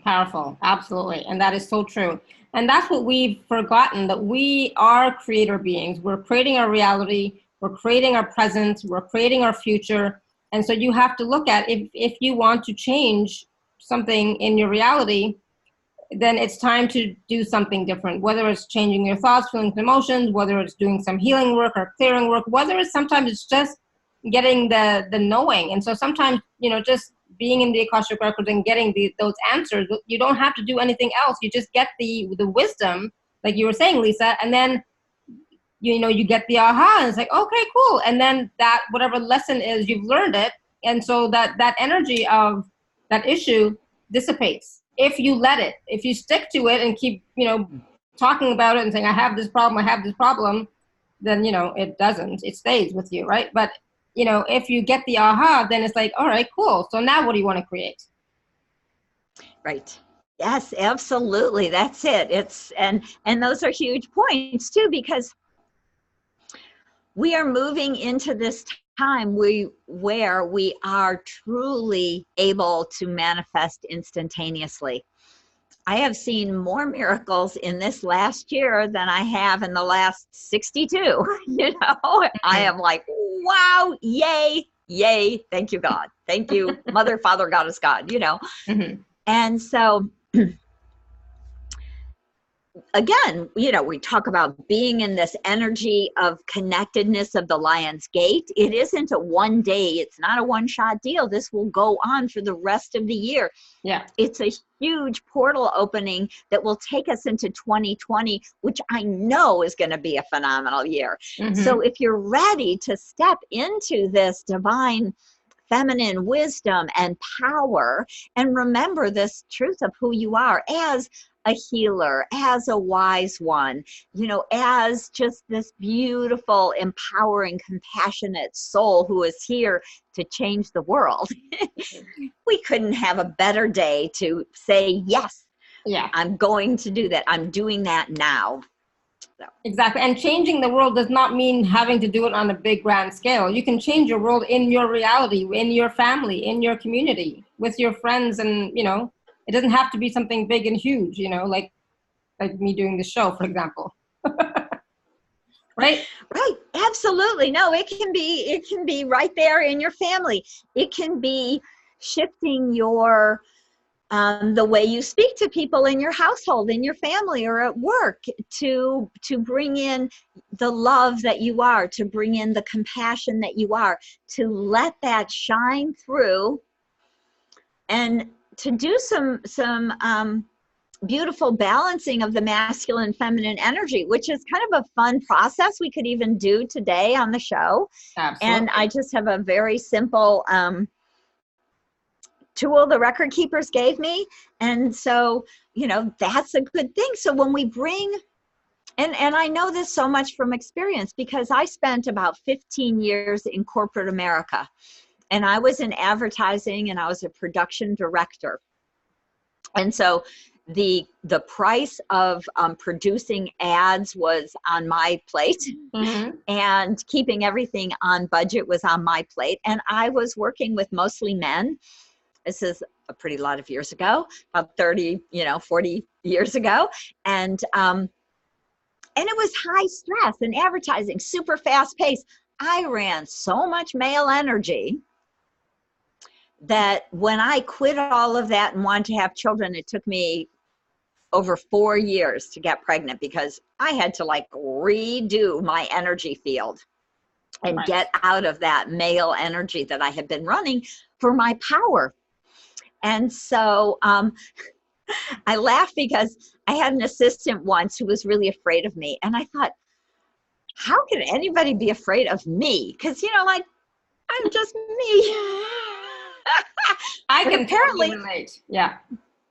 Powerful. Absolutely. And that is so true. And that's what we've forgotten, that we are creator beings. We're creating our reality. We're creating our present. We're creating our future. And so you have to look at, if you want to change something in your reality, then it's time to do something different, whether it's changing your thoughts, feelings, emotions, whether it's doing some healing work or clearing work, whether it's sometimes it's just getting the knowing. And so sometimes, just being in the Akashic Records and getting those answers, you don't have to do anything else. You just get the wisdom, like you were saying, Lisa, and then you get the aha, and it's like, okay, cool. And then that whatever lesson is, you've learned it, and so that energy of that issue dissipates if you let it. If you stick to it and keep talking about it and saying, I have this problem, then it doesn't. It stays with you, right? But if you get the aha, then it's like, all right, cool. So now what do you want to create? Right. Yes, absolutely. That's it. And those are huge points too, because we are moving into this time where we are truly able to manifest instantaneously. I have seen more miracles in this last year than I have in the last 62. You know, I am like, wow, yay, yay. Thank you, God. Thank you, Mother, Father, Goddess, God, you know. Mm-hmm. And so, again, you know, we talk about being in this energy of connectedness of the Lion's Gate. It isn't a one day, it's not a one-shot deal. This will go on for the rest of the year. Yeah. It's a huge portal opening that will take us into 2020, which I know is going to be a phenomenal year. Mm-hmm. So if you're ready to step into this divine feminine wisdom and power, and remember this truth of who you are as a healer, as a wise one, you know, as just this beautiful, empowering, compassionate soul who is here to change the world. We couldn't have a better day to say, yes, yeah, I'm going to do that. I'm doing that now. So. Exactly. And changing the world does not mean having to do it on a big grand scale. You can change your world in your reality, in your family, in your community, with your friends. And, you know, it doesn't have to be something big and huge, you know, like me doing the show, for example. Right? Right. Absolutely. No, it can be right there in your family. It can be shifting your the way you speak to people in your household, in your family, or at work, to bring in the love that you are, to bring in the compassion that you are, to let that shine through, and to do some beautiful balancing of the masculine and feminine energy, which is kind of a fun process we could even do today on the show. Absolutely. And I just have a very simple tool the record keepers gave me. And so, you know, that's a good thing. So when we bring, and I know this so much from experience, because I spent about 15 years in corporate America, and I was in advertising, and I was a production director. And so the price of producing ads was on my plate, Mm-hmm. and keeping everything on budget was on my plate. And I was working with mostly men. This is a pretty lot of years ago, about 30, 40 years ago. And it was high stress and advertising, super fast paced. I ran so much male energy that when I quit all of that and wanted to have children, it took me over 4 years to get pregnant, because I had to like redo my energy field and Right. get out of that male energy that I had been running for my power. And so I laughed because I had an assistant once who was really afraid of me. And I thought, how can anybody be afraid of me? Because, like, I'm just me. I But can apparently totally relate. Yeah.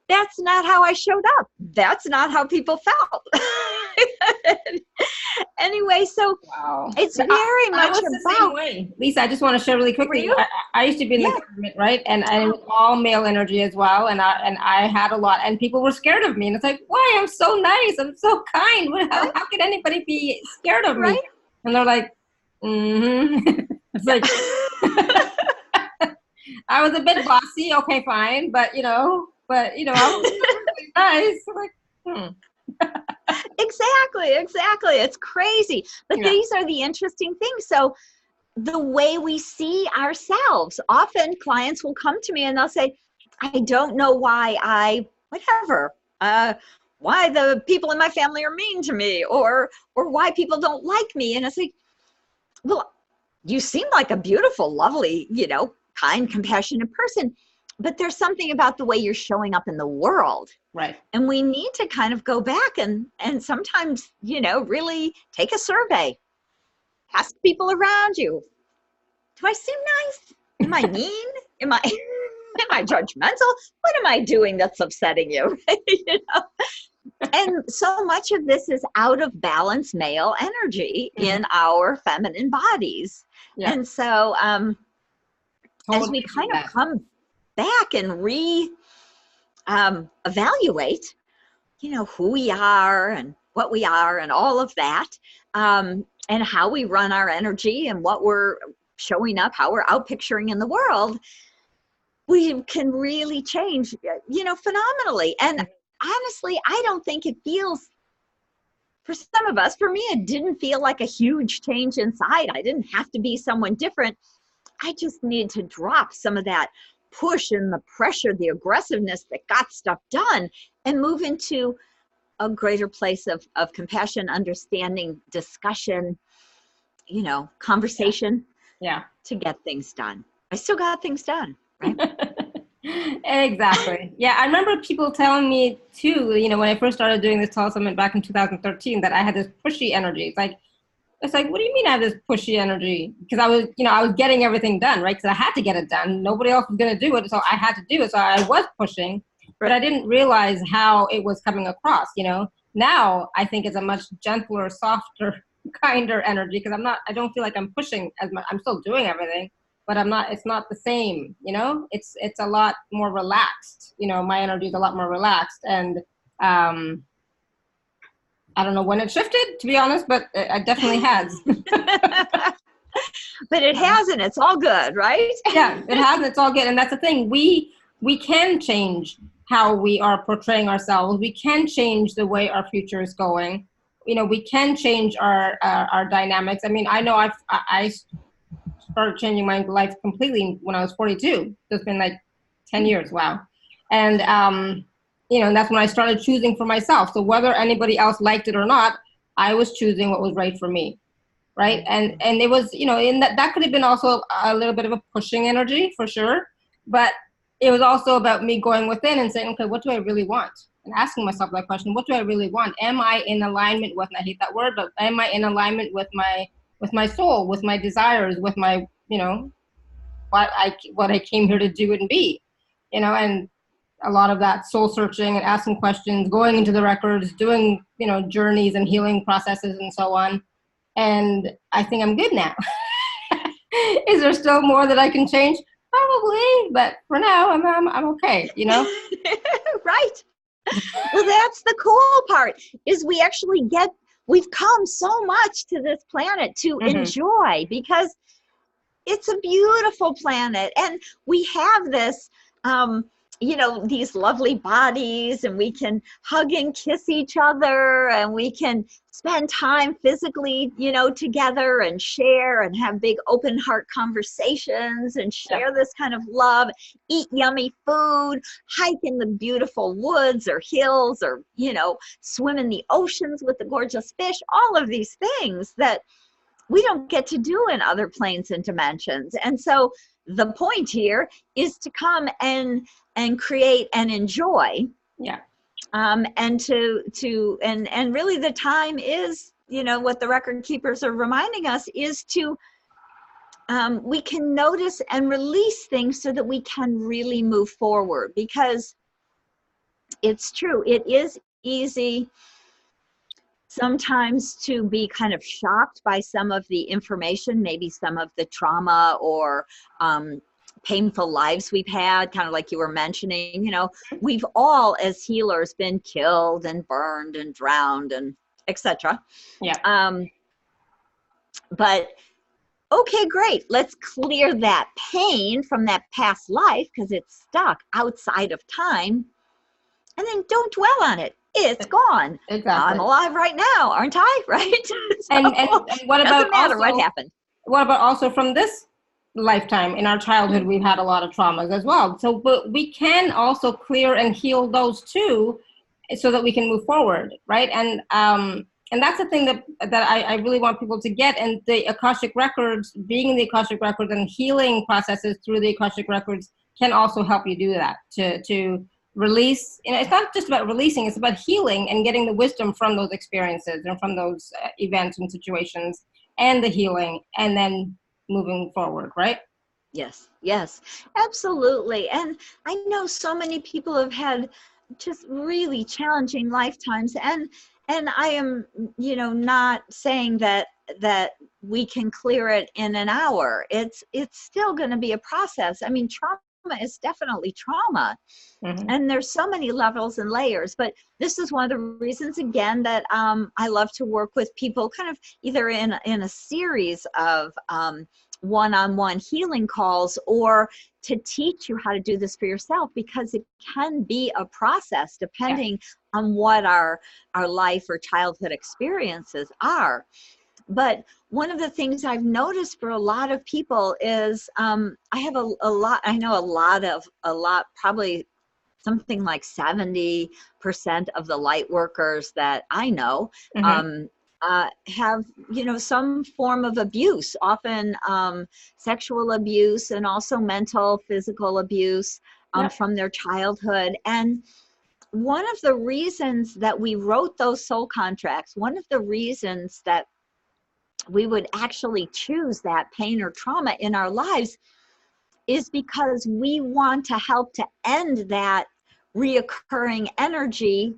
That's not how I showed up. That's not how people felt. Anyway, so Wow. it's I very much was the same about. way. Lisa, I just want to share really quickly. you? I used to be in the government, right? And it was all male energy as well. And I had a lot, and people were scared of me. And it's like, why? I'm so nice. I'm so kind. How could anybody be scared of me? And they're like, mm-hmm. It's like, I was a bit bossy. Okay, fine. But, I was really nice. Like, Exactly. It's crazy. But these are the interesting things. So the way we see ourselves, often clients will come to me and they'll say, I don't know why why the people in my family are mean to me, or why people don't like me. And it's like, well, you seem like a beautiful, lovely, kind, compassionate person, but there's something about the way you're showing up in the world. right. And we need to kind of go back and sometimes, really take a survey. Ask people around you, do I seem nice? Am I mean? Am I judgmental? What am I doing that's upsetting you? And so much of this is out of balance male energy in our feminine bodies. Yeah. And so as we kind of come back and evaluate, who we are and what we are and all of that, and how we run our energy and what we're showing up, how we're out picturing in the world, we can really change, phenomenally. And honestly, I don't think it feels, for some of us, for me, it didn't feel like a huge change inside. I didn't have to be someone different. I just need to drop some of that push and the pressure, the aggressiveness that got stuff done, and move into a greater place of compassion, understanding, discussion, you know, conversation. Yeah. To get things done. I still got things done, right? Exactly. Yeah, I remember people telling me too, you know, when I first started doing this telesummit back in 2013, that I had this pushy energy. It's like, what do you mean I have this pushy energy? Because I was, you know, I was getting everything done, right? Because I had to get it done. Nobody else was going to do it, so I had to do it. So I was pushing, but I didn't realize how it was coming across, you know. Now I think it's a much gentler, softer, kinder energy, because I don't feel like I'm pushing as much. I'm still doing everything, but it's not the same, you know. It's a lot more relaxed, you know. My energy is a lot more relaxed, and I don't know when it shifted, to be honest, but it definitely has. But it hasn't. It's all good, right? Yeah, it has. It's all good. And that's the thing. We can change how we are portraying ourselves. We can change the way our future is going. You know, we can change our dynamics. I mean, I know I started changing my life completely when I was 42. So it's been like 10 years. Wow. And, you know, and that's when I started choosing for myself. So whether anybody else liked it or not, I was choosing what was right for me. Right. And it was, you know, in that could have been also a little bit of a pushing energy for sure. But it was also about me going within and saying, okay, what do I really want? And asking myself that question, what do I really want? Am I in alignment with, and I hate that word, but am I in alignment with my soul, with my desires, with my, you know, what I came here to do and be, you know. And a lot of that soul searching and asking questions, going into the records, doing, you know, journeys and healing processes and so on. And I think I'm good now. Is there still more that I can change? Probably, but for now, I'm okay, you know? Right. Well, that's the cool part, is we've come so much to this planet to enjoy, because it's a beautiful planet, and we have this, you know, these lovely bodies, and we can hug and kiss each other, and we can spend time physically, you know, together and share and have big open heart conversations and share this kind of love, eat yummy food, hike in the beautiful woods or hills, or, you know, swim in the oceans with the gorgeous fish, all of these things that we don't get to do in other planes and dimensions. And so the point here is to come and create and enjoy. Yeah. And and really the time is, you know, what the record keepers are reminding us is to, we can notice and release things so that we can really move forward, because it's true. It is easy sometimes to be kind of shocked by some of the information, maybe some of the trauma or painful lives we've had, kind of like you were mentioning. You know, we've all, as healers, been killed and burned and drowned and etc. Yeah. But okay, great. Let's clear that pain from that past life, because it's stuck outside of time, and then don't dwell on it. It's gone. Exactly. I'm alive right now, aren't I? Right? So, and what about doesn't matter also, what happened. What about also from this lifetime? In our childhood, we've had a lot of traumas as well. So, but we can also clear and heal those too, so that we can move forward, right? And that's the thing that I really want people to get. And the Akashic Records, being in the Akashic Records and healing processes through the Akashic Records, can also help you do that, to release. You know, it's not just about releasing, it's about healing and getting the wisdom from those experiences and from those events and situations, and the healing, and then moving forward, right? Yes, yes, absolutely. And I know so many people have had just really challenging lifetimes, and I am, you know, not saying that we can clear it in an hour. It's still going to be a process. I mean, trauma is definitely trauma. And there's so many levels and layers, but this is one of the reasons, again, that I love to work with people kind of either in a series of one-on-one healing calls, or to teach you how to do this for yourself, because it can be a process depending on what our life or childhood experiences are. But one of the things I've noticed for a lot of people is I know a lot, probably something like 70% of the light workers that I know have, some form of abuse, often sexual abuse, and also mental, physical abuse from their childhood. And one of the reasons that we wrote those soul contracts, one of the reasons that we would actually choose that pain or trauma in our lives, is because we want to help to end that reoccurring energy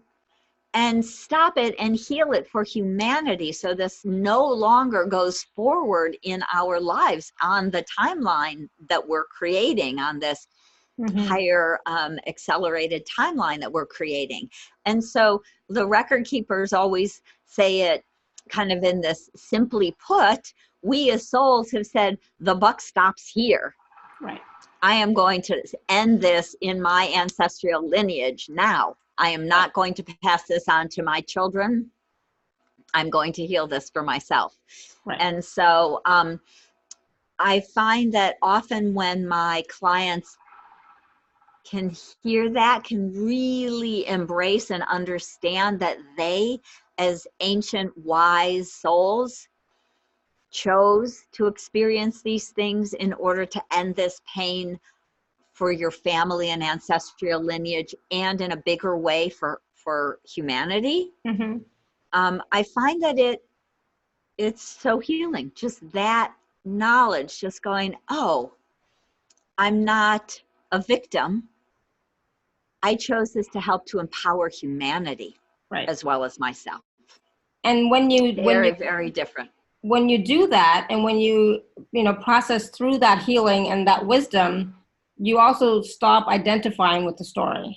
and stop it and heal it for humanity, so this no longer goes forward in our lives on the timeline that we're creating, on this higher accelerated timeline that we're creating. And so the record keepers always say it kind of in this simply put, we as souls have said, the buck stops here. Right. I am going to end this in my ancestral lineage now. I am not going to pass this on to my children. I'm going to heal this for myself. Right. And so I find that often when my clients can hear that, can really embrace and understand that they, as ancient wise souls, chose to experience these things in order to end this pain for your family and ancestral lineage, and in a bigger way for humanity. I find that it's so healing, just that knowledge, just going, oh, I'm not a victim. I chose this to help to empower humanity, as well as myself. And when you very different. When you do that, and when you process through that healing and that wisdom, you also stop identifying with the story,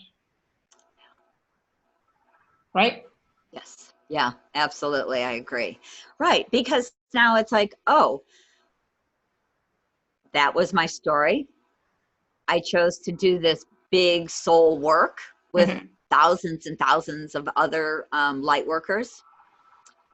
right? Yes. Yeah, absolutely. I agree. Right. Because now it's like, oh, that was my story. I chose to do this big soul work with thousands and thousands of other light workers.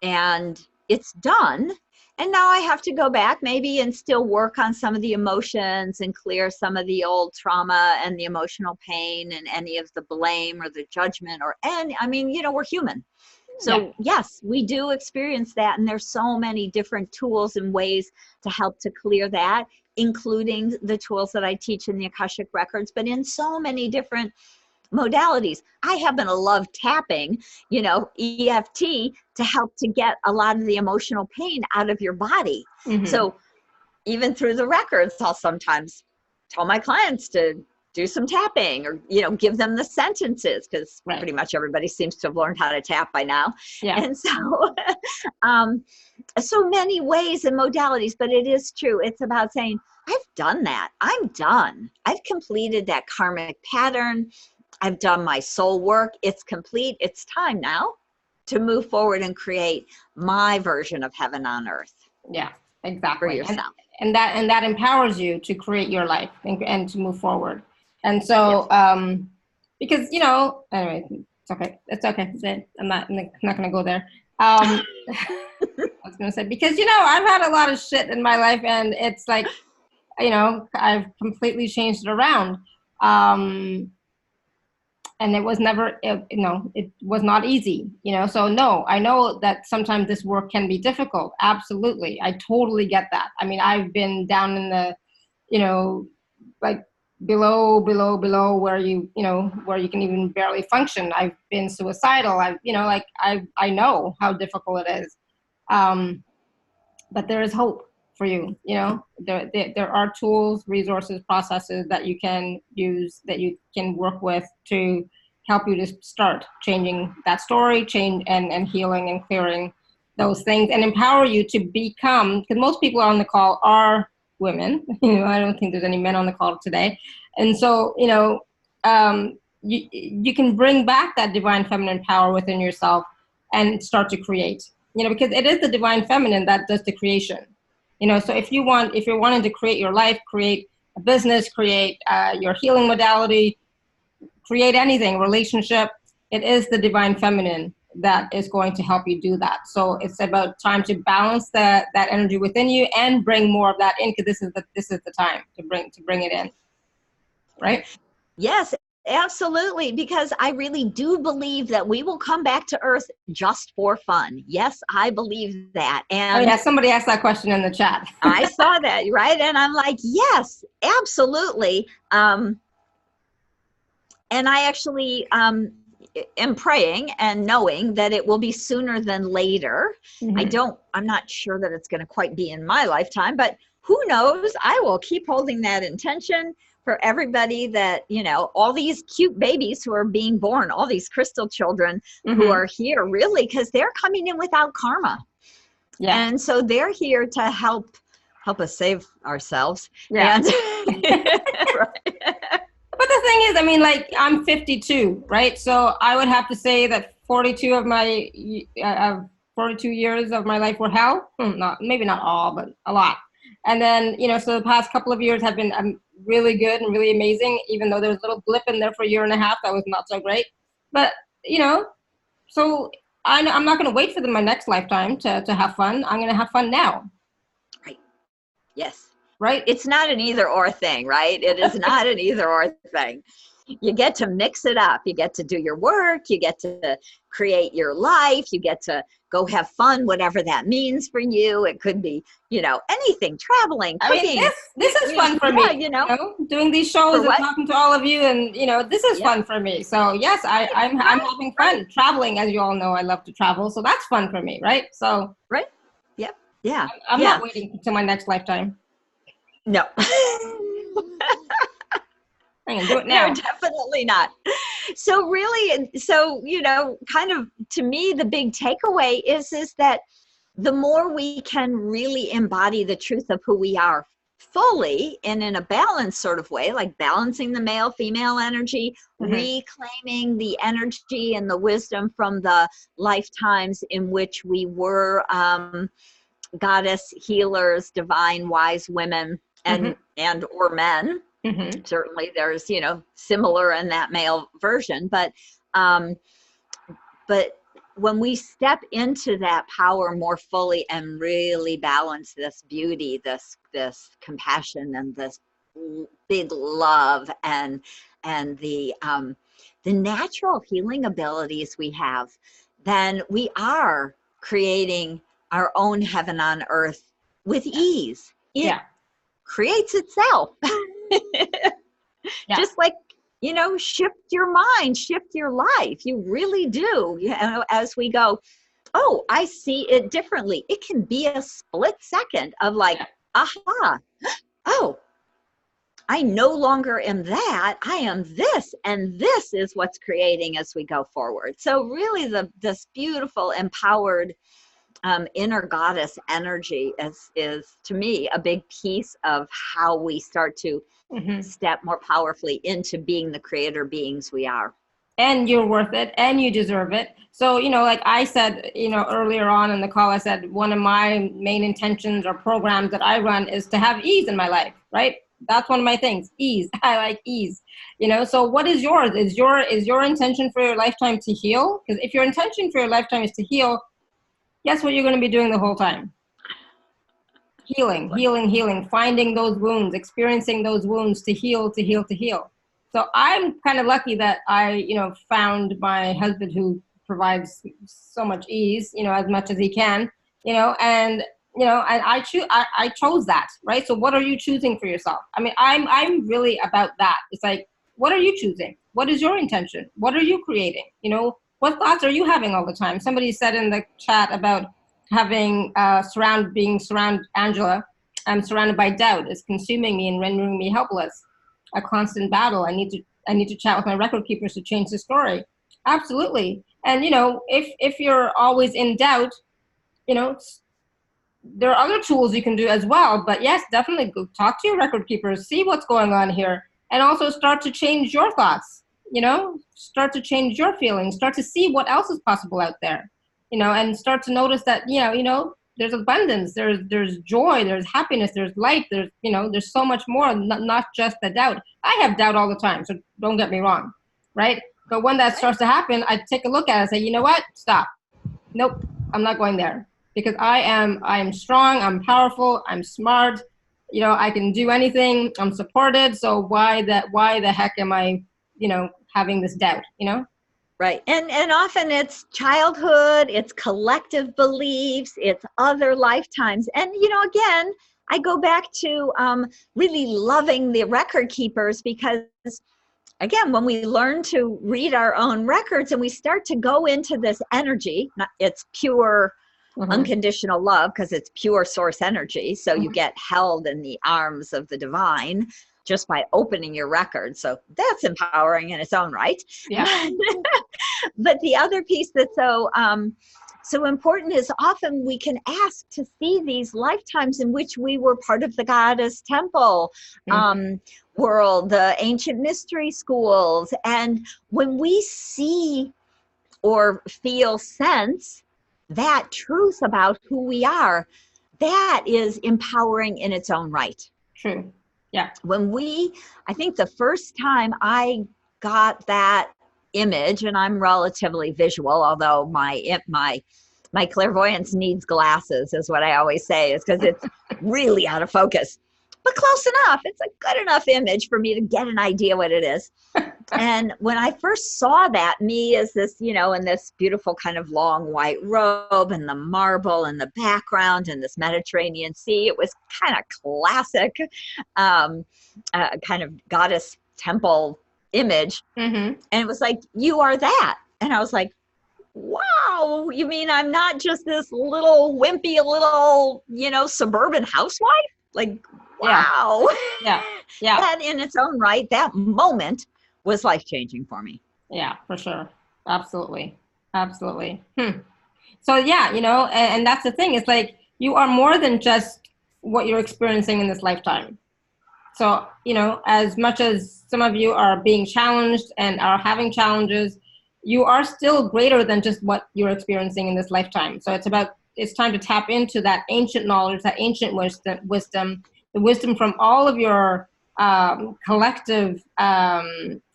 And it's done. And now I have to go back maybe and still work on some of the emotions and clear some of the old trauma and the emotional pain and any of the blame or the judgment we're human. So yes, we do experience that. And there's so many different tools and ways to help to clear that, including the tools that I teach in the Akashic Records, but in so many different modalities. I happen to love tapping, EFT, to help to get a lot of the emotional pain out of your body. So even through the records, I'll sometimes tell my clients to do some tapping, or, give them the sentences, because pretty much everybody seems to have learned how to tap by now. And so, so many ways and modalities, but it is true. It's about saying, I've done that. I'm done. I've completed that karmic pattern. I've done my soul work. It's complete. It's time now to move forward and create my version of heaven on earth. Yeah, exactly. For yourself. And that empowers you to create your life and to move forward. And so, because, anyway, it's okay. It's okay. I'm not going to go there. I was going to say, because, I've had a lot of shit in my life, and it's like, I've completely changed it around. And it was never, it was not easy, so no, I know that sometimes this work can be difficult. Absolutely. I totally get that. I mean, I've been down in the, like below where where you can even barely function. I've been suicidal. I know how difficult it is. But there is hope for you. There are tools, resources, processes that you can use, that you can work with to help you to start changing that story, and healing and clearing those things, and empower you to become, because most people on the call are women. I don't think there's any men on the call today. And so, you can bring back that divine feminine power within yourself and start to create, because it is the divine feminine that does the creation. So if you're wanting to create your life, create a business, create your healing modality, create anything, relationship, it is the divine feminine that is going to help you do that. So it's about time to balance that energy within you and bring more of that in, because this is the time to bring it in, right? Yes, absolutely. Because I really do believe that we will come back to Earth just for fun. Yes, I believe that. And oh yeah, somebody asked that question in the chat. I saw that, right? And I'm like, yes, absolutely. And I actually am praying and knowing that it will be sooner than later. Mm-hmm. I'm not sure that it's going to quite be in my lifetime, but who knows? I will keep holding that intention for everybody that, all these cute babies who are being born, all these crystal children who are here really, because they're coming in without karma. Yeah. And so they're here to help us save ourselves. Yeah. And right. But the thing is, I'm 52, right? So I would have to say that 42 of my 42 years of my life were hell. Maybe not all, but a lot. And then, so the past couple of years have been really good and really amazing, even though there was a little blip in there for a year and a half that was not so great. But, so I'm not going to wait for my next lifetime to have fun. I'm going to have fun now. Right. Yes. Right. It's not an either or thing, right? It is not an either or thing. You get to mix it up. You get to do your work. You get to create your life. You get to go have fun, whatever that means for you. It could be, anything, traveling, cooking. This is fun for me, doing these shows and talking to all of you. And, this is fun for me. So yes, I'm having fun traveling. As you all know, I love to travel. So that's fun for me. Right. So. Right. Yep. Yeah. I'm not waiting until my next lifetime. No. I can do it now. No, definitely not. So really, kind of to me, the big takeaway is that the more we can really embody the truth of who we are fully and in a balanced sort of way, like balancing the male female energy, reclaiming the energy and the wisdom from the lifetimes in which we were goddess healers, divine wise women and or men. Certainly there's, similar in that male version, but when we step into that power more fully and really balance this beauty, this compassion and this big love and the natural healing abilities we have, then we are creating our own heaven on earth with ease. It creates itself. Just like, shift your mind, shift your life. You really do. As we go, oh, I see it differently. It can be a split second of like, aha, oh, I no longer am that. I am this, and this is what's creating as we go forward. So really this beautiful, empowered inner goddess energy is to me a big piece of how we start to step more powerfully into being the creator beings we are. And you're worth it, and you deserve it. So, like I said, earlier on in the call, I said one of my main intentions or programs that I run is to have ease in my life, right? That's one of my things, ease. I like ease, so what is yours? Is your intention for your lifetime to heal? Because if your intention for your lifetime is to heal, guess what you're going to be doing the whole time? Healing, finding those wounds, experiencing those wounds to heal. So I'm kind of lucky that I, found my husband who provides so much ease, as much as he can, and I chose that, right? So what are you choosing for yourself? I'm really about that. It's like, what are you choosing? What is your intention? What are you creating? What thoughts are you having all the time? Somebody said in the chat about having Angela, I'm surrounded by doubt. It's consuming me and rendering me helpless. A constant battle. I need to chat with my record keepers to change the story. Absolutely. And if you're always in doubt, there are other tools you can do as well. But yes, definitely go talk to your record keepers, see what's going on here, and also start to change your thoughts. Start to change your feelings, start to see what else is possible out there, and start to notice that, there's abundance, there's joy, there's happiness, there's light, there's, there's so much more, not just the doubt. I have doubt all the time, so don't get me wrong, right? But when that starts to happen, I take a look at it and say, you know what? Stop. Nope, I'm not going there, because I am strong, I'm powerful, I'm smart, I can do anything, I'm supported. So why the heck am I, having this doubt, Right. And often it's childhood, it's collective beliefs, it's other lifetimes. And, again, I go back to really loving the record keepers, because, again, when we learn to read our own records and we start to go into this energy, it's pure unconditional love, because it's pure source energy. So you get held in the arms of the divine just by opening your record. So that's empowering in its own right. Yeah. But the other piece that's so important is often we can ask to see these lifetimes in which we were part of the goddess temple world, the ancient mystery schools. And when we see or feel, sense that truth about who we are, that is empowering in its own right. True. Yeah. I think the first time I got that image, and I'm relatively visual, although my clairvoyance needs glasses, is what I always say, is because it's really out of focus, but close enough. It's a good enough image for me to get an idea what it is. And when I first saw that, me as this, in this beautiful kind of long white robe and the marble in the background and this Mediterranean Sea, it was kind of classic, kind of goddess temple image. And it was like, you are that. And I was like, wow, you mean I'm not just this little wimpy, suburban housewife? Like, wow. Yeah. Yeah. That in its own right, that moment was life-changing for me. Yeah, for sure. Absolutely. Absolutely. So yeah, and that's the thing. It's like, you are more than just what you're experiencing in this lifetime. So, as much as some of you are being challenged and are having challenges, you are still greater than just what you're experiencing in this lifetime. So it's time to tap into that ancient knowledge, that ancient wisdom, the wisdom from all of your collective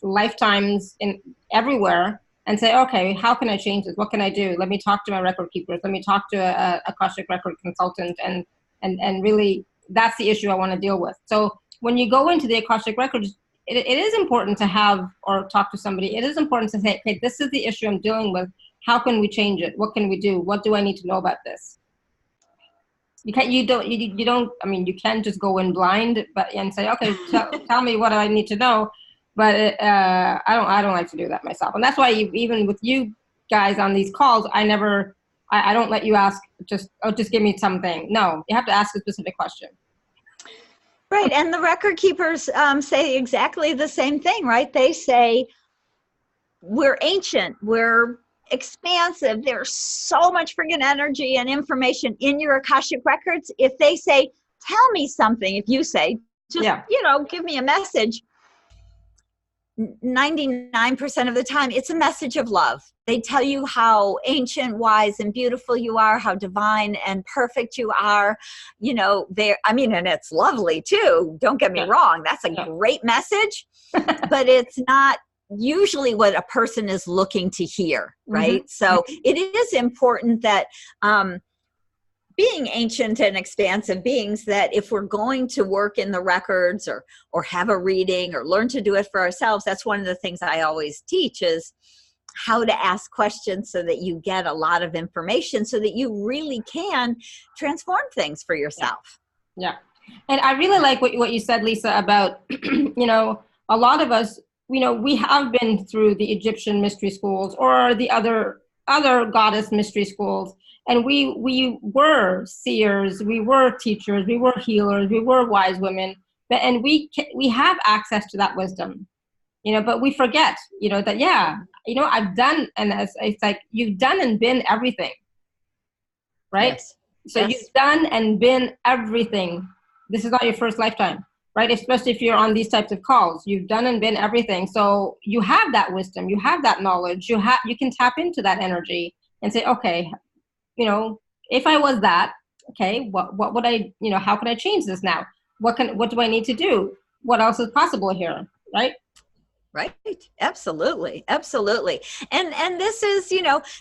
lifetimes in everywhere, and say, okay, how can I change this? What can I do? Let me talk to my record keepers. Let me talk to a Akashic Record consultant, and really, that's the issue I want to deal with. So when you go into the Akashic Records, it is important to have or talk to somebody. It is important to say, okay, this is the issue I'm dealing with. How can we change it? What can we do? What do I need to know about this? You can just go in blind, and say, okay, tell me what I need to know. But I don't like to do that myself. And that's why even with you guys on these calls, I don't let you ask just give me something. No, you have to ask a specific question. Right. And the record keepers say exactly the same thing, right? They say, we're ancient, we're expansive, there's so much friggin' energy and information in your Akashic Records. If they say, tell me something, if you say, just, give me a message, 99% of the time, it's a message of love. They tell you how ancient, wise, and beautiful you are, how divine and perfect you are. And it's lovely too. Don't get me wrong. That's a great message, but it's not usually what a person is looking to hear, right? So it is important that being ancient and expansive beings, that if we're going to work in the records or have a reading or learn to do it for ourselves, that's one of the things I always teach, is how to ask questions so that you get a lot of information so that you really can transform things for yourself. Yeah. And I really like what you said, Lisa, about, a lot of us, we have been through the Egyptian mystery schools or the other goddess mystery schools. And we were seers, we were teachers, we were healers, we were wise women, and we have access to that wisdom, but we forget, that, I've done, and it's like, you've done and been everything, right? Yes. So you've done and been everything. This is not your first lifetime, right? Especially if you're on these types of calls, you've done and been everything. So you have that wisdom, you have that knowledge, you can tap into that energy and say, okay, if I was that, okay, what would I, how can I change this now? What do I need to do? What else is possible here? Right? Right. Absolutely. Absolutely. And this is,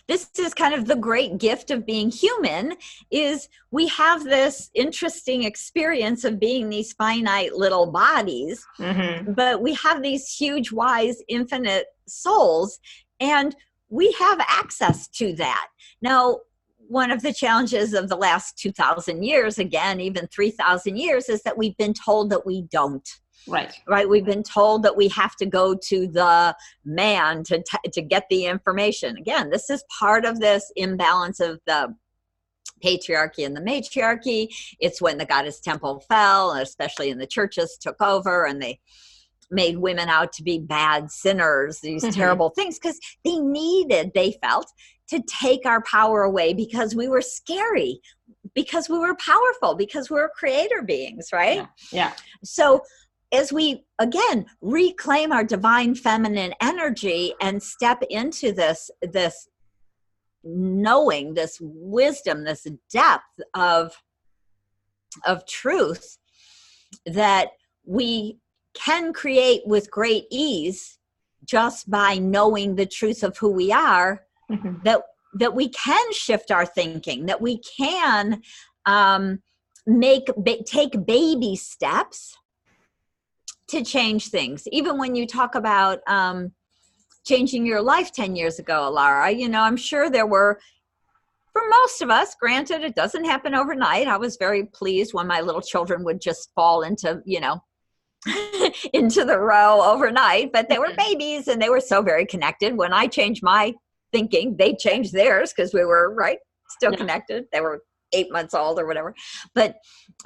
this is kind of the great gift of being human, is we have this interesting experience of being these finite little bodies, but we have these huge, wise, infinite souls, and we have access to that. Now, one of the challenges of the last 2,000 years, again, even 3,000 years, is that we've been told that we don't. Right. We've been told that we have to go to the man to get the information. Again, this is part of this imbalance of the patriarchy and the matriarchy. It's when the goddess temple fell, and especially in the churches took over, and they made women out to be bad sinners, these terrible things, because they felt, to take our power away because we were scary, because we were powerful, because we were creator beings, right? Yeah. So as we, again, reclaim our divine feminine energy and step into this knowing, this wisdom, this depth of truth that we can create with great ease just by knowing the truth of who we are, that we can shift our thinking, that we can take baby steps to change things. Even when you talk about changing your life 10 years ago, Lara, I'm sure there were, for most of us, granted, it doesn't happen overnight. I was very pleased when my little children would just fall into, into the row overnight, but they were babies and they were so very connected. When I changed my thinking, they changed theirs because we were, still connected. They were 8 months old or whatever. But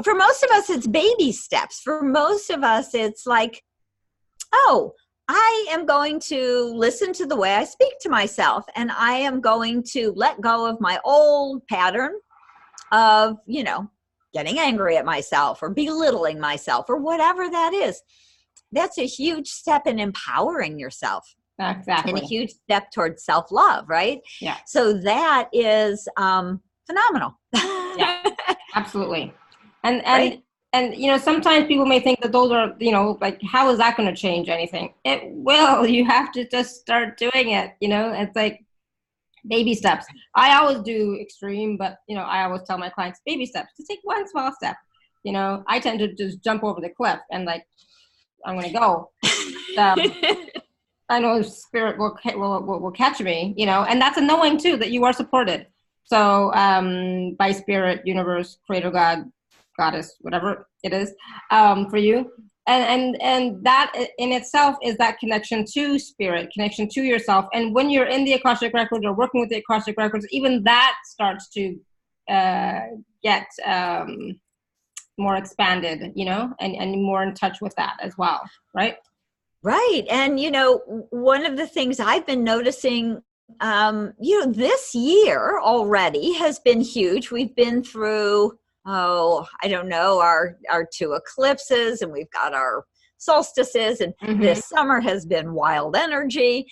for most of us, it's baby steps. For most of us, it's like, oh, I am going to listen to the way I speak to myself, and I am going to let go of my old pattern of, getting angry at myself or belittling myself or whatever that is. That's a huge step in empowering yourself. Exactly. And a huge step towards self-love, right? Yeah. So that is phenomenal. Yeah, absolutely. And sometimes people may think that those are, like, how is that going to change anything? It will. You have to just start doing it. It's like baby steps. I always do extreme, but I always tell my clients baby steps. Just take one small step. I tend to just jump over the cliff and like, I'm going to go. I know spirit will catch me, and that's a knowing too, that you are supported. So by spirit, universe, creator, God, goddess, whatever it is for you. And that in itself is that connection to spirit, connection to yourself. And when you're in the Akashic Records or working with the Akashic Records, even that starts to get more expanded, and more in touch with that as well, right? Right. And, one of the things I've been noticing, this year already has been huge. We've been through, I don't know, our 2 eclipses, and we've got our solstices, and this summer has been wild energy.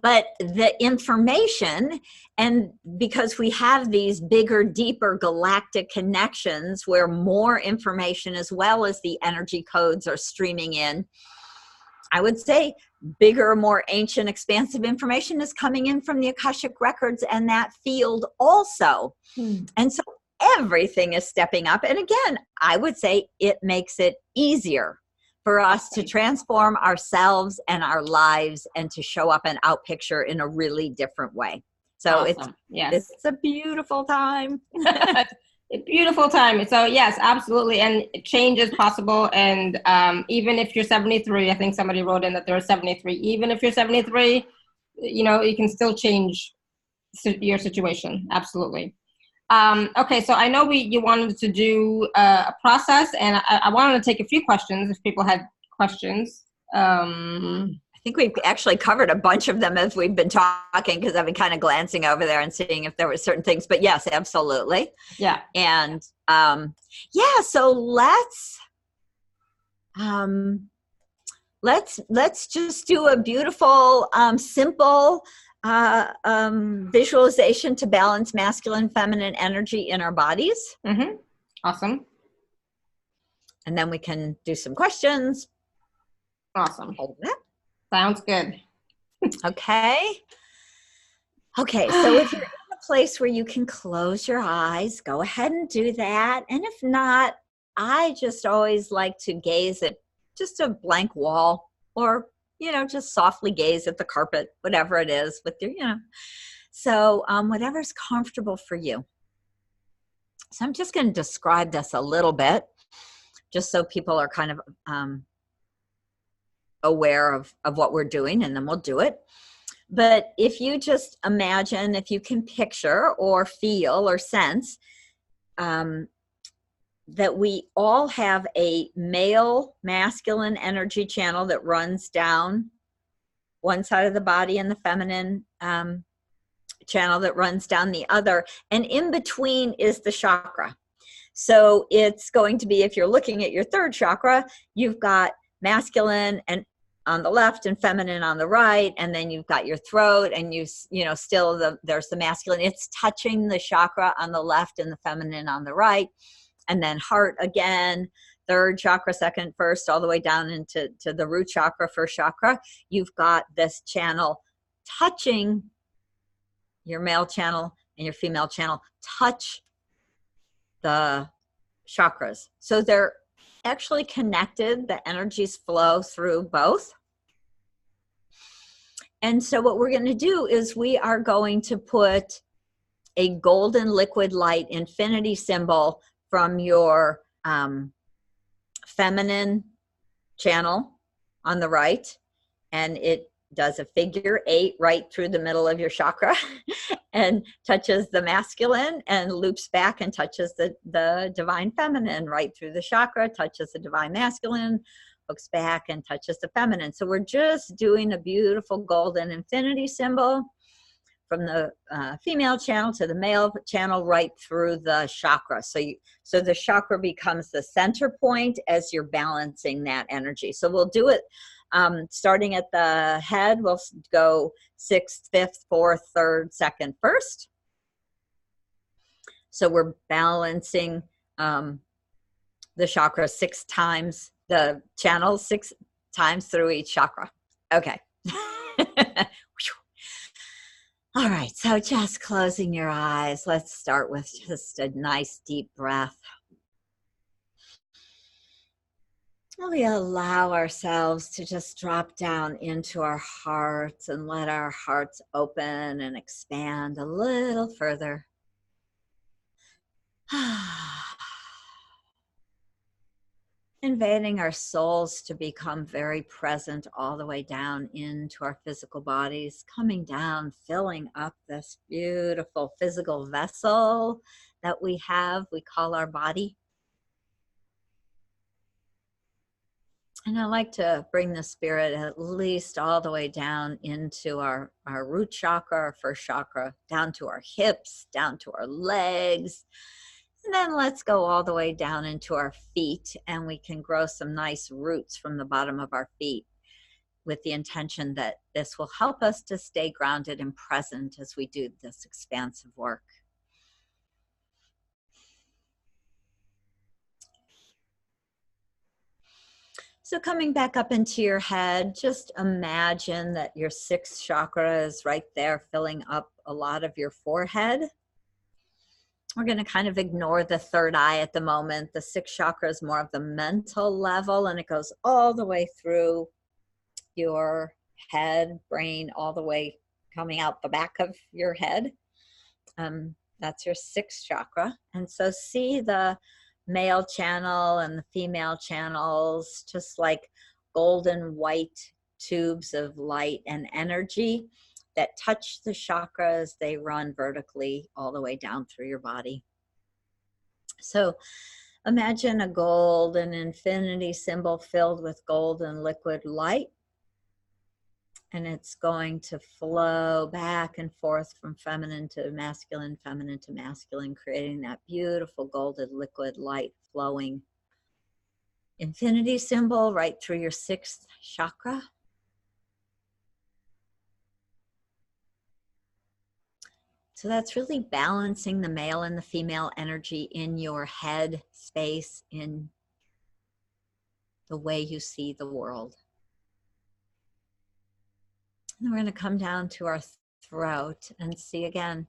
But the information, and because we have these bigger, deeper galactic connections where more information as well as the energy codes are streaming in, I would say bigger, more ancient, expansive information is coming in from the Akashic Records and that field also. And so everything is stepping up. And again, I would say it makes it easier for us to transform ourselves and our lives and to show up and out picture in a really different way. So it's a beautiful time. A beautiful time. So yes, absolutely. And change is possible. And even if you're 73, I think somebody wrote in that they're 73, even if you're 73, you can still change your situation. Absolutely. Okay, so I know you wanted to do a process, and I wanted to take a few questions if people had questions. I think we've actually covered a bunch of them as we've been talking, because I've been kind of glancing over there and seeing if there were certain things. But yes, absolutely. Yeah. And so let's just do a beautiful, simple visualization to balance masculine, feminine energy in our bodies. Mm-hmm. Awesome. And then we can do some questions. Awesome. All that. Sounds good. Okay. Okay, so if you're in a place where you can close your eyes, go ahead and do that. And if not, I just always like to gaze at just a blank wall, or, you know, just softly gaze at the carpet, whatever it is with your, you know. So whatever's comfortable for you. So I'm just going to describe this a little bit, just so people are kind of aware of what we're doing, and then we'll do it. But if you just imagine, if you can picture or feel or sense that we all have a male masculine energy channel that runs down one side of the body, and the feminine channel that runs down the other. And in between is the chakra. So it's going to be, if you're looking at your third chakra, you've got masculine and on the left and feminine on the right, and then you've got your throat, and you know, still there's the masculine. It's touching the chakra on the left and the feminine on the right, and then heart again, third chakra, second, first, all the way down into the root chakra, first chakra. You've got this channel touching your male channel, and your female channel touch the chakras. So they're actually connected. The energies flow through both. And so what we're going to do is we are going to put a golden liquid light infinity symbol from your feminine channel on the right, and it does a figure 8 right through the middle of your chakra and touches the masculine, and loops back and touches the divine feminine right through the chakra, touches the divine masculine, hooks back and touches the feminine. So we're just doing a beautiful golden infinity symbol from the female channel to the male channel right through the chakra. So the chakra becomes the center point as you're balancing that energy. So we'll do it starting at the head. We'll go 6th, 5th, 4th, 3rd, 2nd, 1st. So we're balancing the chakra 6 times, the channel 6 times through each chakra. Okay. All right, so just closing your eyes. Let's start with just a nice deep breath. We allow ourselves to just drop down into our hearts and let our hearts open and expand a little further. Inviting our souls to become very present all the way down into our physical bodies, coming down, filling up this beautiful physical vessel that we have, we call our body. And I like to bring the spirit at least all the way down into our root chakra, our first chakra, down to our hips, down to our legs. And then let's go all the way down into our feet, and we can grow some nice roots from the bottom of our feet with the intention that this will help us to stay grounded and present as we do this expansive work. So coming back up into your head, just imagine that your 6th chakra is right there, filling up a lot of your forehead. We're going to kind of ignore the 3rd eye at the moment. The 6th chakra is more of the mental level, and it goes all the way through your head, brain, all the way coming out the back of your head. That's your 6th chakra. And so see the male channel and the female channels, just like golden white tubes of light and energy that touch the chakras. They run vertically all the way down through your body. So imagine a golden infinity symbol filled with golden liquid light. And it's going to flow back and forth from feminine to masculine, creating that beautiful golden liquid light flowing infinity symbol right through your 6th chakra. So that's really balancing the male and the female energy in your head space, in the way you see the world. And we're going to come down to our throat and see again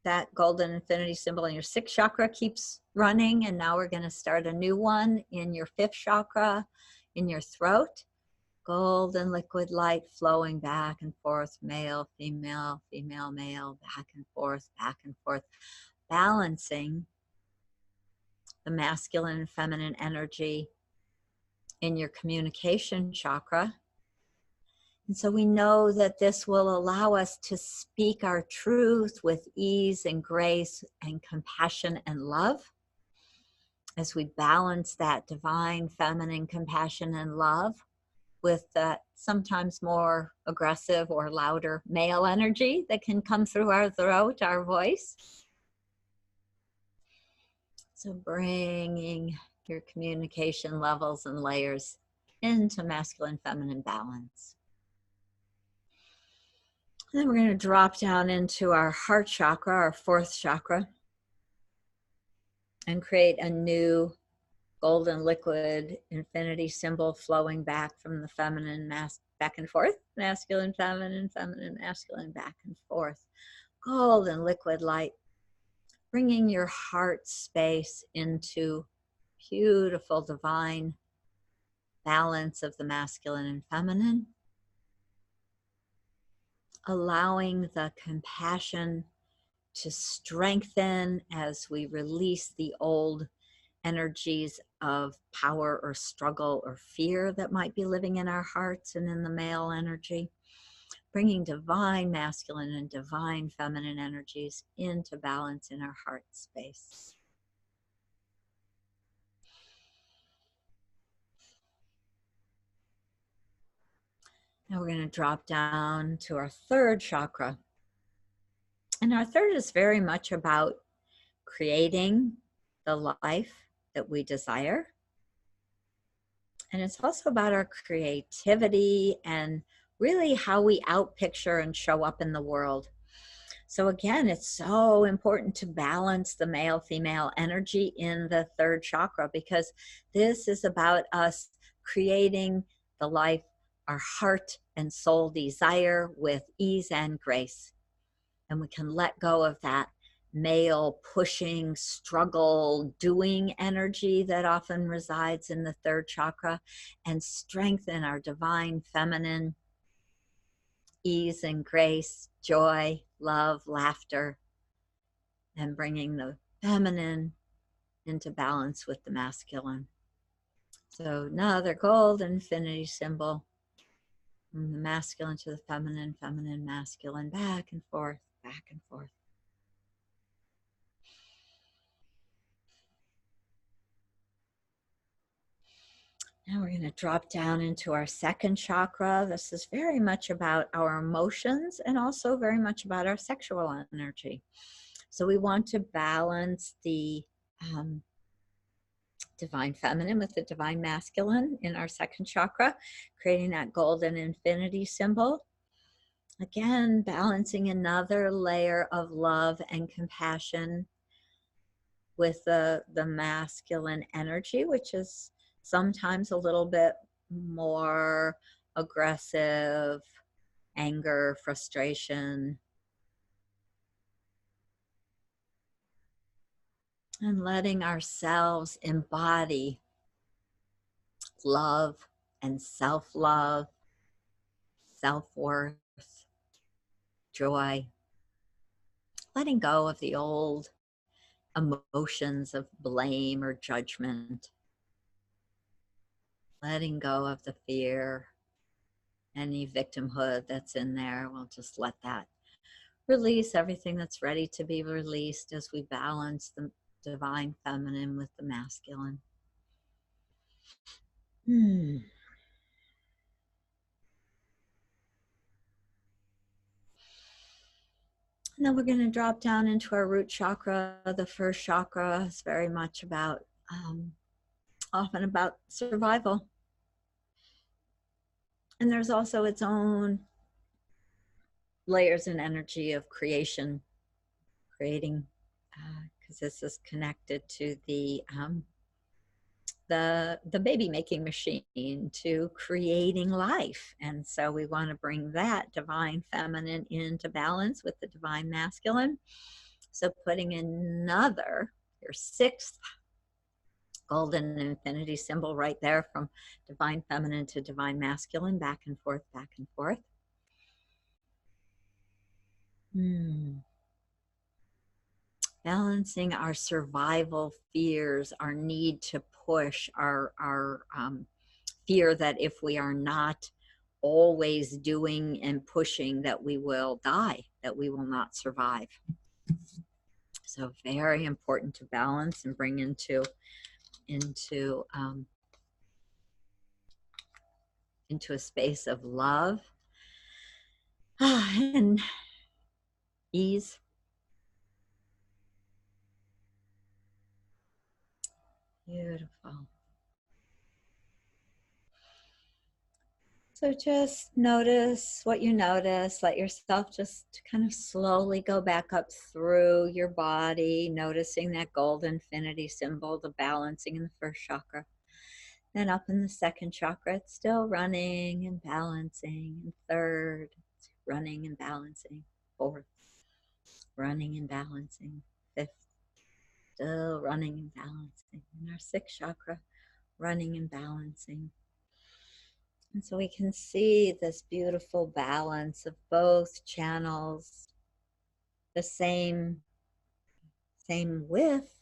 that golden infinity symbol in your sixth chakra keeps running. And now we're going to start a new one in your fifth chakra, in your throat. Golden liquid light flowing back and forth, male, female, female, male, back and forth, balancing the masculine and feminine energy in your communication chakra. And so we know that this will allow us to speak our truth with ease and grace and compassion and love as we balance that divine feminine compassion and love with that sometimes more aggressive or louder male energy that can come through our throat, our voice. So bringing your communication levels and layers into masculine feminine balance. Then we're going to drop down into our heart chakra, our fourth chakra, and create a new golden liquid infinity symbol flowing back from the feminine back and forth, masculine, feminine, feminine, masculine, back and forth. Golden liquid light, bringing your heart space into beautiful divine balance of the masculine and feminine. Allowing the compassion to strengthen as we release the old energies of power or struggle or fear that might be living in our hearts and in the male energy. Bringing divine masculine and divine feminine energies into balance in our heart space. Now we're going to drop down to our third chakra. And our third is very much about creating the life that we desire. And it's also about our creativity and really how we outpicture and show up in the world. So again, it's so important to balance the male-female energy in the third chakra, because this is about us creating the life our heart and soul desire with ease and grace. And we can let go of that male pushing, struggle, doing energy that often resides in the third chakra and strengthen our divine feminine ease and grace, joy, love, laughter, and bringing the feminine into balance with the masculine. So another gold infinity symbol, from the masculine to the feminine, feminine, masculine, back and forth, back and forth. Now we're going to drop down into our second chakra. This is very much about our emotions and also very much about our sexual energy. So we want to balance the divine feminine with the divine masculine in our second chakra, creating that golden infinity symbol. Again, balancing another layer of love and compassion with the masculine energy, which is sometimes a little bit more aggressive, anger, frustration. And letting ourselves embody love and self-love, self-worth, joy. Letting go of the old emotions of blame or judgment. Letting go of the fear, any victimhood that's in there. We'll just let that release everything that's ready to be released as we balance the divine feminine with the masculine. And then we're going to drop down into our root chakra. The first chakra is very much about, often about survival. And there's also its own layers and energy of creation creating, because this is connected to the baby making machine, to creating life. And so we want to bring that divine feminine into balance with the divine masculine. So putting another, your sixth golden infinity symbol right there, from divine feminine to divine masculine, back and forth, back and forth. Balancing our survival fears, our need to push, our fear that if we are not always doing and pushing, that we will die, that we will not survive. So very important to balance and bring into a space of love and ease. Beautiful. So just notice what you notice. Let yourself just kind of slowly go back up through your body, noticing that golden infinity symbol, the balancing in the first chakra. Then up in the second chakra, it's still running and balancing. And third, it's running and balancing. Fourth, running and balancing. Fifth, still running and balancing. And our sixth chakra, running and balancing. And so we can see this beautiful balance of both channels, the same width,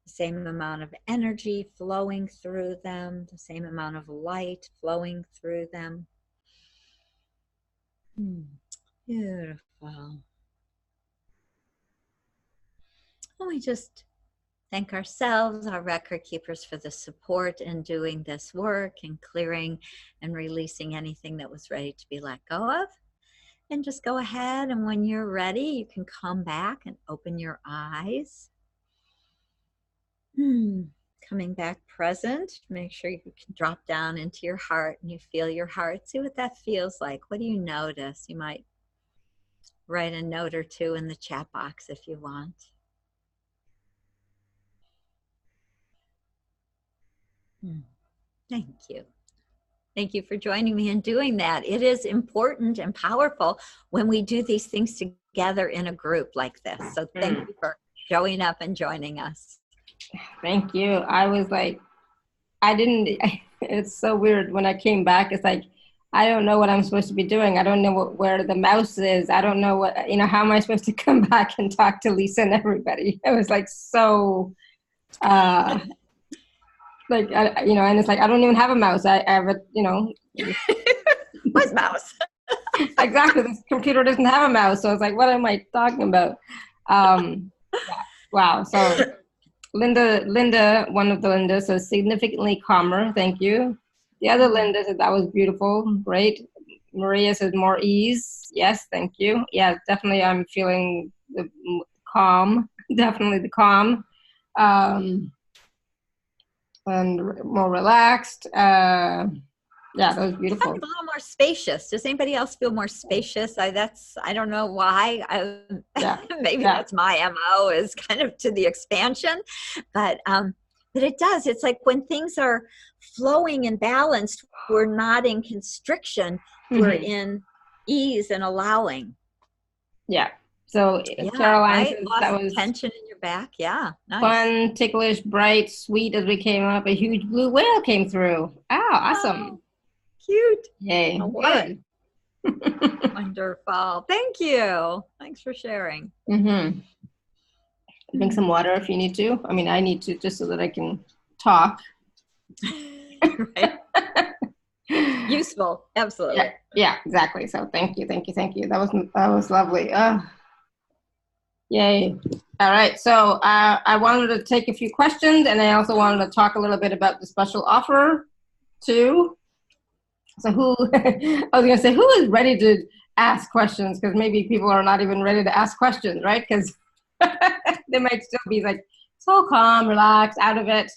the same amount of energy flowing through them, the same amount of light flowing through them. Beautiful. And we just thank ourselves, our record keepers, for the support in doing this work and clearing and releasing anything that was ready to be let go of. And just go ahead, and when you're ready, you can come back and open your eyes. Coming back present, make sure you can drop down into your heart and you feel your heart. See what that feels like. What do you notice? You might write a note or two in the chat box if you want. Thank you. Thank you for joining me in doing that. It is important and powerful when we do these things together in a group like this. So thank you for showing up and joining us. Thank you. I was like, it's so weird. When I came back, it's like, I don't know what I'm supposed to be doing. I don't know where the mouse is. I don't know how am I supposed to come back and talk to Lisa and everybody? It was like so... like, and it's like, I don't even have a mouse. I have a, What's mouse? Exactly. This computer doesn't have a mouse. So it's like, what am I talking about? Wow. So Linda, one of the Lindas says significantly calmer. Thank you. The other Linda said that was beautiful. Great. Maria says more ease. Yes. Thank you. Yeah, definitely. I'm feeling the calm. Definitely the calm. And more relaxed. Yeah, that was beautiful. A little more spacious. Does anybody else feel more spacious? I don't know why. Maybe that's my MO, is kind of to the expansion, but it does. It's like when things are flowing and balanced, we're not in constriction. We're in ease and allowing. Yeah. So Caroline says that was tension in your back. Yeah, nice. Fun, ticklish, bright, sweet. As we came up, a huge blue whale came through. Oh, awesome! Oh, cute. Yay! Good. Wonderful. Thank you. Thanks for sharing. Drink some water if you need to. I mean, I need to, just so that I can talk. Right. Useful. Absolutely. Yeah, exactly. So thank you. That was lovely. Yay. All right. So I wanted to take a few questions, and I also wanted to talk a little bit about the special offer too. So who is ready to ask questions? Because maybe people are not even ready to ask questions, right? Because they might still be like so calm, relaxed, out of it,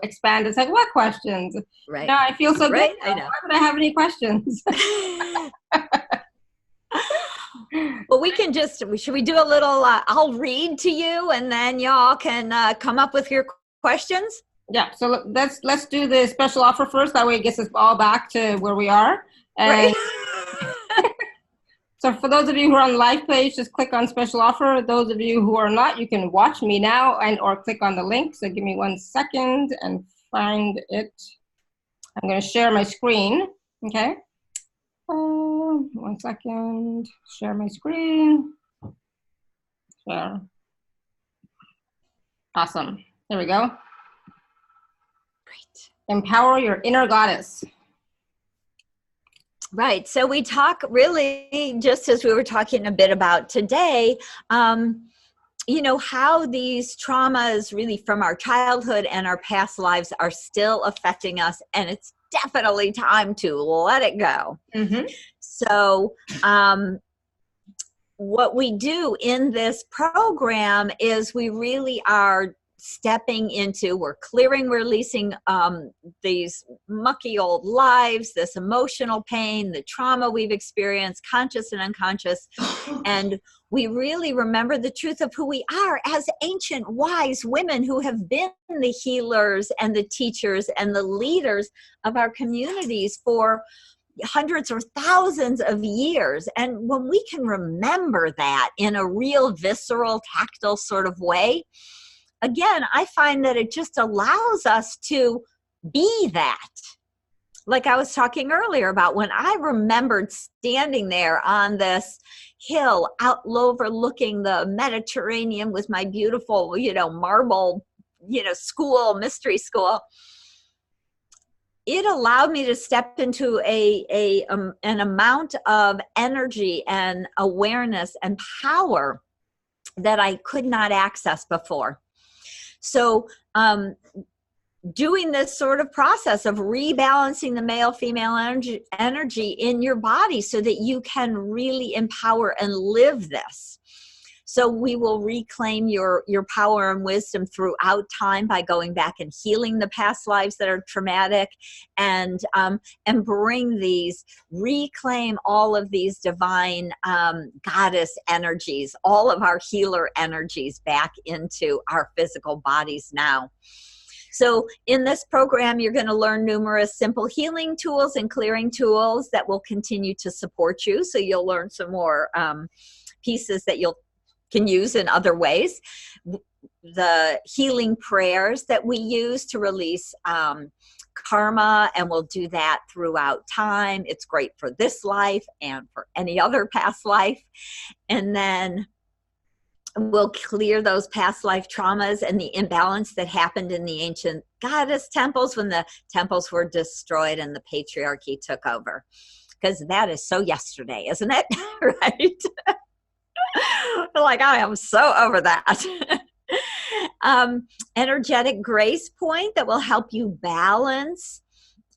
expand. It's like, what questions? Right. I feel so right? good. I know. Why would I have any questions? Well, we can just, should we do a little, I'll read to you and then y'all can come up with your questions? Yeah, so let's do the special offer first. That way it gets us all back to where we are. And Right. so for those of you who are on the live page, just click on special offer. Those of you who are not, you can watch me now and or click on the link. So give me 1 second and find it. I'm going to share my screen. Okay. 1 second. Share my screen. Share. Awesome. There we go. Great. Empower your inner goddess. Right. So we talk really, just as we were talking a bit about today, you know, how these traumas really from our childhood and our past lives are still affecting us. And it's definitely time to let it go. Mm-hmm. So what we do in this program is we really are stepping into, we're clearing, releasing these mucky old lives, this emotional pain, the trauma we've experienced, conscious and unconscious. And we really remember the truth of who we are as ancient, wise women who have been the healers and the teachers and the leaders of our communities for hundreds or thousands of years. And when we can remember that in a real visceral, tactile sort of way, again, I find that it just allows us to be that. Like I was talking earlier about when I remembered standing there on this hill out overlooking the Mediterranean with my beautiful, you know, marble, you know, school, mystery school. It allowed me to step into an amount of energy and awareness and power that I could not access before. So doing this sort of process of rebalancing the male-female energy in your body so that you can really empower and live this. So we will reclaim your power and wisdom throughout time by going back and healing the past lives that are traumatic, and bring these, reclaim all of these divine goddess energies, all of our healer energies back into our physical bodies now. So in this program, you're going to learn numerous simple healing tools and clearing tools that will continue to support you. So you'll learn some more pieces that you can use in other ways. The healing prayers that we use to release karma, and we'll do that throughout time. It's great for this life and for any other past life. And then we'll clear those past life traumas and the imbalance that happened in the ancient goddess temples when the temples were destroyed and the patriarchy took over. Because that is so yesterday, isn't it? Right? Like, I am so over that. Energetic grace point that will help you balance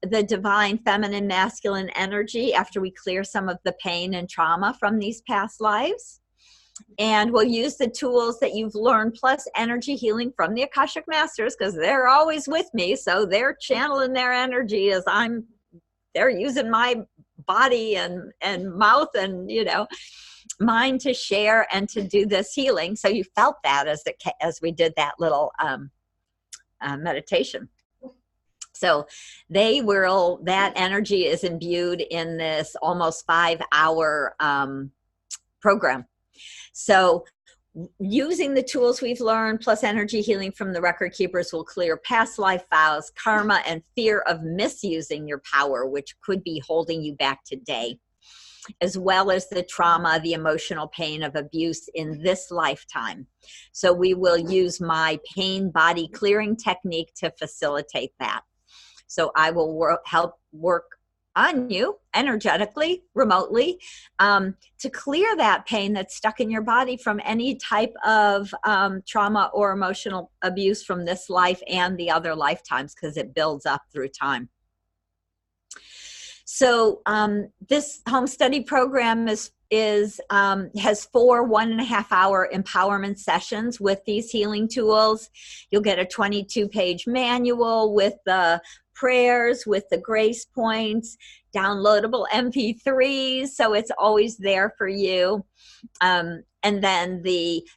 the divine feminine masculine energy after we clear some of the pain and trauma from these past lives. And we'll use the tools that you've learned plus energy healing from the Akashic Masters, because they're always with me. So they're channeling their energy as they're using my body and mouth and, you know, mind to share and to do this healing. So you felt that as we did that little meditation. So that energy is imbued in this almost 5-hour program. So using the tools we've learned plus energy healing from the record keepers will clear past life vows, karma, and fear of misusing your power, which could be holding you back today, as well as the trauma, the emotional pain of abuse in this lifetime. So we will use my pain body clearing technique to facilitate that. So I will help work on you energetically, remotely, to clear that pain that's stuck in your body from any type of trauma or emotional abuse from this life and the other lifetimes, because it builds up through time. So this home study program is has 4 1.5-hour empowerment sessions with these healing tools. You'll get a 22-page manual with the prayers, with the grace points, downloadable MP3s, so it's always there for you. And then the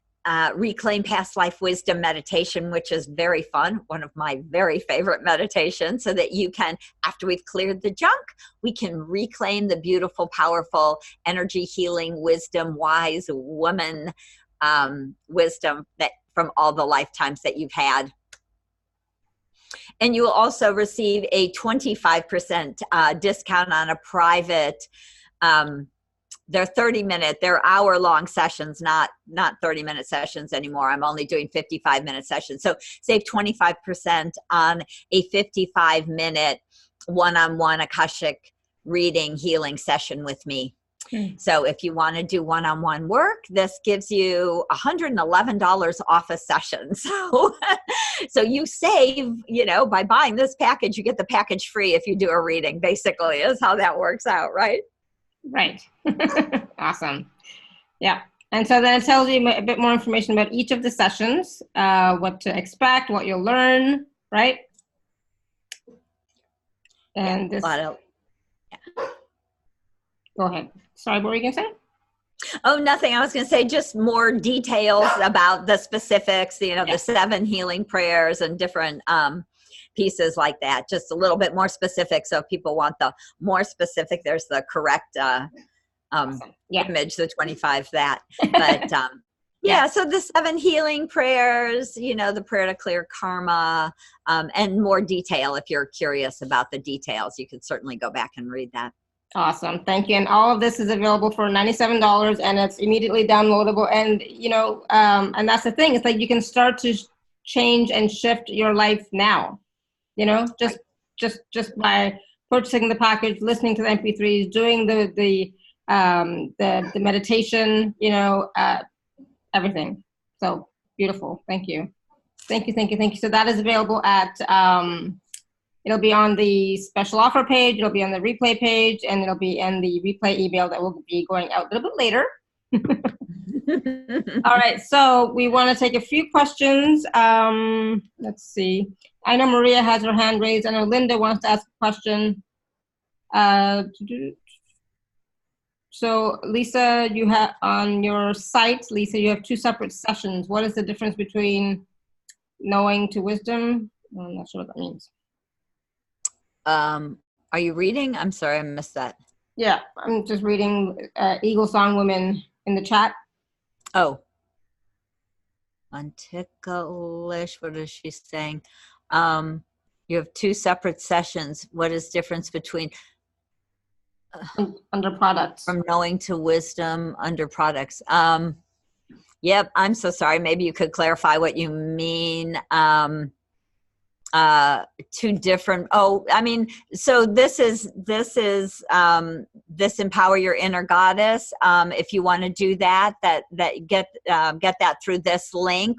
Reclaim Past Life Wisdom meditation, which is very fun, one of my very favorite meditations, so that you can, after we've cleared the junk, we can reclaim the beautiful, powerful, energy healing wisdom, wise woman wisdom that from all the lifetimes that you've had. And you will also receive a 25% discount on a private, they're 30-minute, they're hour-long sessions, not 30-minute sessions anymore. I'm only doing 55-minute sessions. So save 25% on a 55-minute one-on-one Akashic reading healing session with me. So if you want to do one-on-one work, this gives you $111 off a session. So you save, by buying this package, you get the package free if you do a reading, basically, is how that works out, right? Right. Awesome. Yeah. And so then it tells you a bit more information about each of the sessions, what to expect, what you'll learn, right? And this. Go ahead. Sorry, what were you going to say? Oh, nothing. I was going to say just more details about the specifics, the 7 healing prayers and different pieces like that. Just a little bit more specific. So if people want the more specific, there's the correct image, the 25, that. But so the 7 healing prayers, the prayer to clear karma, and more detail. If you're curious about the details, you could certainly go back and read that. Awesome. Thank you. And all of this is available for $97 and it's immediately downloadable. And, and that's the thing. It's like you can start to change and shift your life now, just by purchasing the package, listening to the MP3s, doing the meditation, everything. So beautiful. Thank you. Thank you. So that is available at, it'll be on the special offer page, it'll be on the replay page, and it'll be in the replay email that will be going out a little bit later. All right, so we want to take a few questions. Let's see. I know Maria has her hand raised. I know Linda wants to ask a question. So Lisa, you have on your site, Lisa, you have 2 separate sessions. What is the difference between knowing to wisdom? I'm not sure what that means. Are you reading? I'm sorry, I missed that. Yeah, I'm just reading Eagle Song Women in the chat. Oh. On ticklish, what is she saying? You have 2 separate sessions. What is difference between under products? From knowing to wisdom under products. Yep, I'm so sorry. Maybe you could clarify what you mean. 2 different, so this Empower Your Inner Goddess. If you want to do that get that through this link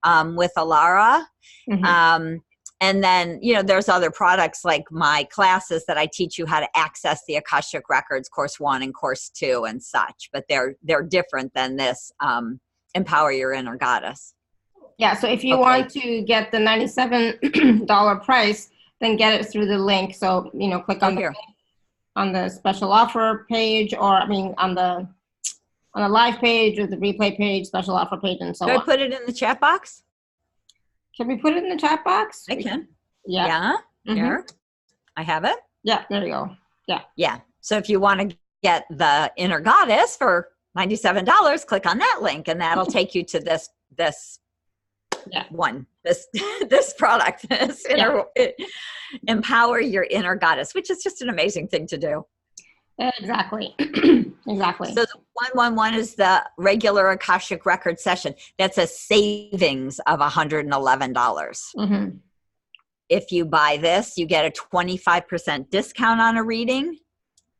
with Alara. Mm-hmm. And then, there's other products like my classes that I teach you how to access the Akashic Records, Course 1 and Course 2 and such, but they're different than this Empower Your Inner Goddess. Yeah, so if you want to get the $97 price, then get it through the link. So, click on the special offer page, or on the live page or the replay page, special offer page, and so on. Can I put it in the chat box? Can we put it in the chat box? I can. Yeah. Mm-hmm. Here. I have it. Yeah, there you go. Yeah. Yeah. So if you want to get the Inner Goddess for $97, click on that link and that'll take you to this product, Empower Your Inner Goddess, which is just an amazing thing to do. Exactly. Exactly. So the 111 is the regular Akashic Record session. That's a savings of $111. Mm-hmm. If you buy this, you get a 25% discount on a reading.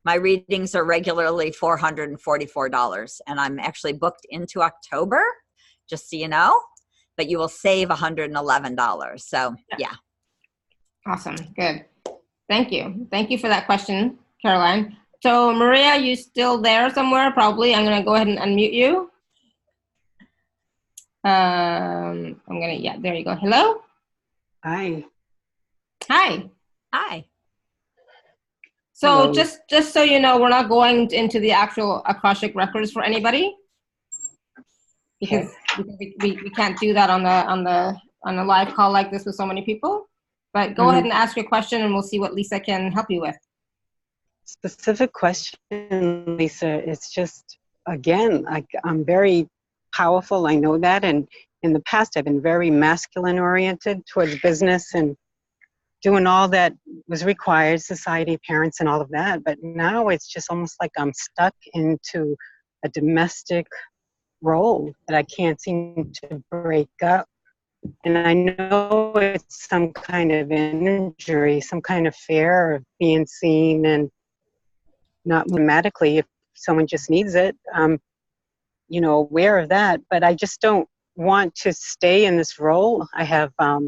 My readings are regularly $444, and I'm actually booked into October, just so you know. But you will save $111. So, yeah. Awesome. Good. Thank you. Thank you for that question, Caroline. So Maria, you still there somewhere? Probably. I'm gonna go ahead and unmute you. Yeah, there you go. Hello? Hi. Hi. Hi. So Hello. just so you know, we're not going into the actual Akashic Records for anybody because we can't do that on a live call like this with so many people. But go ahead and ask your question and we'll see what Lisa can help you with. Specific question, Lisa. It's just, again, I'm very powerful. I know that. And in the past, I've been very masculine oriented towards business and doing all that was required, society, parents, and all of that. But now it's just almost like I'm stuck into a domestic role that I can't seem to break up. And I know it's some kind of injury, some kind of fear of being seen and not automatically if someone just needs it. Aware of that, but I just don't want to stay in this role. I have, I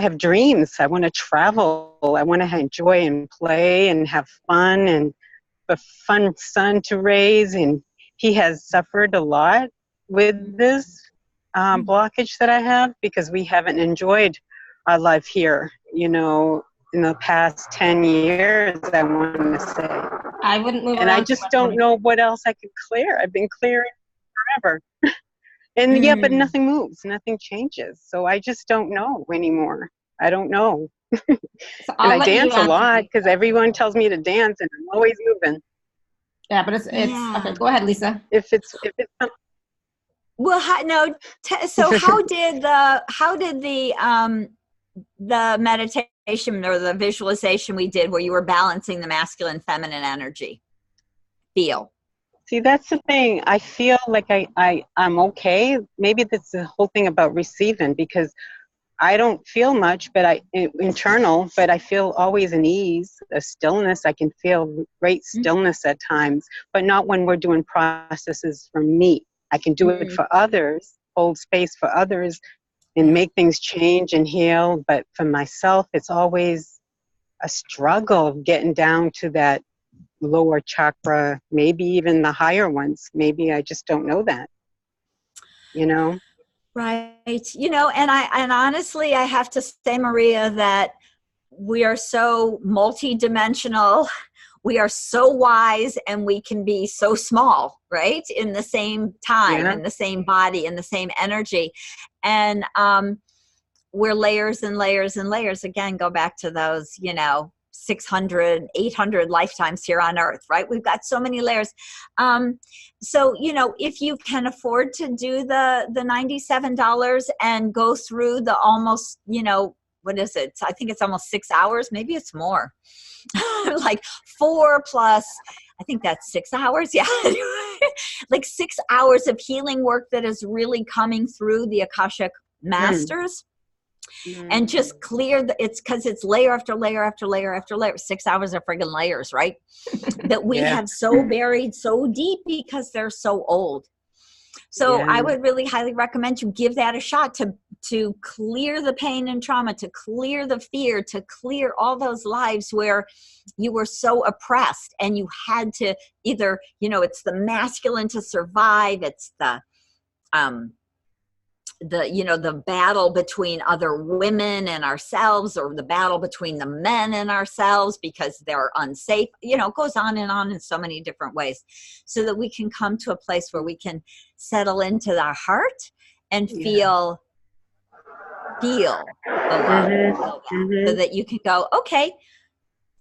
have dreams. I want to travel. I want to enjoy and play and have fun and a fun son to raise. And he has suffered a lot with this blockage that I have because we haven't enjoyed our life here, in the past 10 years, I want to say. I wouldn't move And I just don't know what else I could clear. I've been clearing forever. And yeah, but nothing moves, nothing changes. So I just don't know anymore. I don't know. So and I dance a lot because everyone tells me to dance and I'm always moving. Yeah, but it's okay. Go ahead, Lisa. If it's well, so how did the meditation or the visualization we did where you were balancing the masculine feminine energy feel? See, that's the thing. I feel like I'm okay. Maybe that's the whole thing about receiving because I don't feel much, but internal, but I feel always an ease, a stillness. I can feel great stillness at times, but not when we're doing processes for me. I can do it for others, hold space for others and make things change and heal. But for myself, it's always a struggle of getting down to that lower chakra, maybe even the higher ones. Maybe I just don't know that, Right. And honestly, I have to say, Maria, that we are so multidimensional. We are so wise and we can be so small, right? In the same time, in the same body, in the same energy. And we're layers and layers and layers. Again, go back to those, 600, 800 lifetimes here on earth, right? We've got so many layers. So, if you can afford to do the $97 and go through the almost, what is it? I think it's almost 6 hours. Maybe it's more. Like 4 plus, I think that's 6 hours. Yeah. Like 6 hours of healing work that is really coming through the Akashic Masters. And just clear it's because it's layer after layer after layer after layer. 6 hours of friggin' layers, right? That we have so buried so deep because they're so old. So I would really highly recommend you give that a shot to clear the pain and trauma, to clear the fear, to clear all those lives where you were so oppressed and you had to either, it's the masculine to survive, it's the battle between other women and ourselves, or the battle between the men and ourselves because they're unsafe, it goes on in so many different ways, so that we can come to a place where we can settle into our heart and feel the love, so that you can go, okay,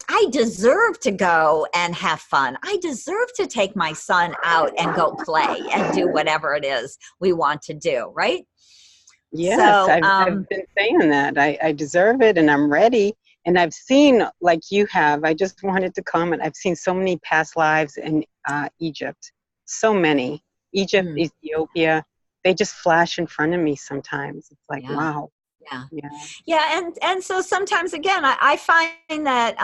I deserve to go and have fun. I deserve to take my son out and go play and do whatever it is we want to do, right? Yes, so, I've been saying that. I deserve it and I'm ready. And I've seen, like you have, I just wanted to comment, I've seen so many past lives in Egypt. So many. Egypt, Ethiopia, they just flash in front of me sometimes. It's like, wow. Yeah. And so sometimes, again, I find that,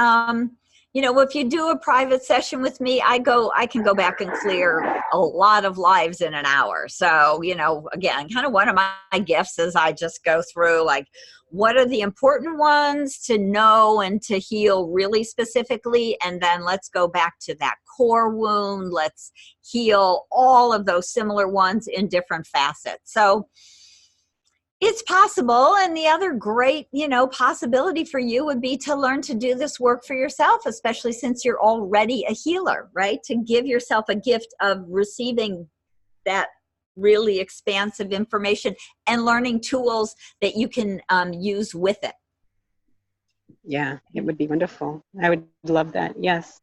You know, if you do a private session with me, I can go back and clear a lot of lives in an hour. So, you know, again, kind of one of my gifts is I just go through like, what are the important ones to know and to heal really specifically? And then let's go back to that core wound. Let's heal all of those similar ones in different facets. So it's possible. And the other great, you know, possibility for you would be to learn to do this work for yourself, especially since you're already a healer, right? To give yourself a gift of receiving that really expansive information and learning tools that you can use with it. Yeah, it would be wonderful. I would love that. Yes.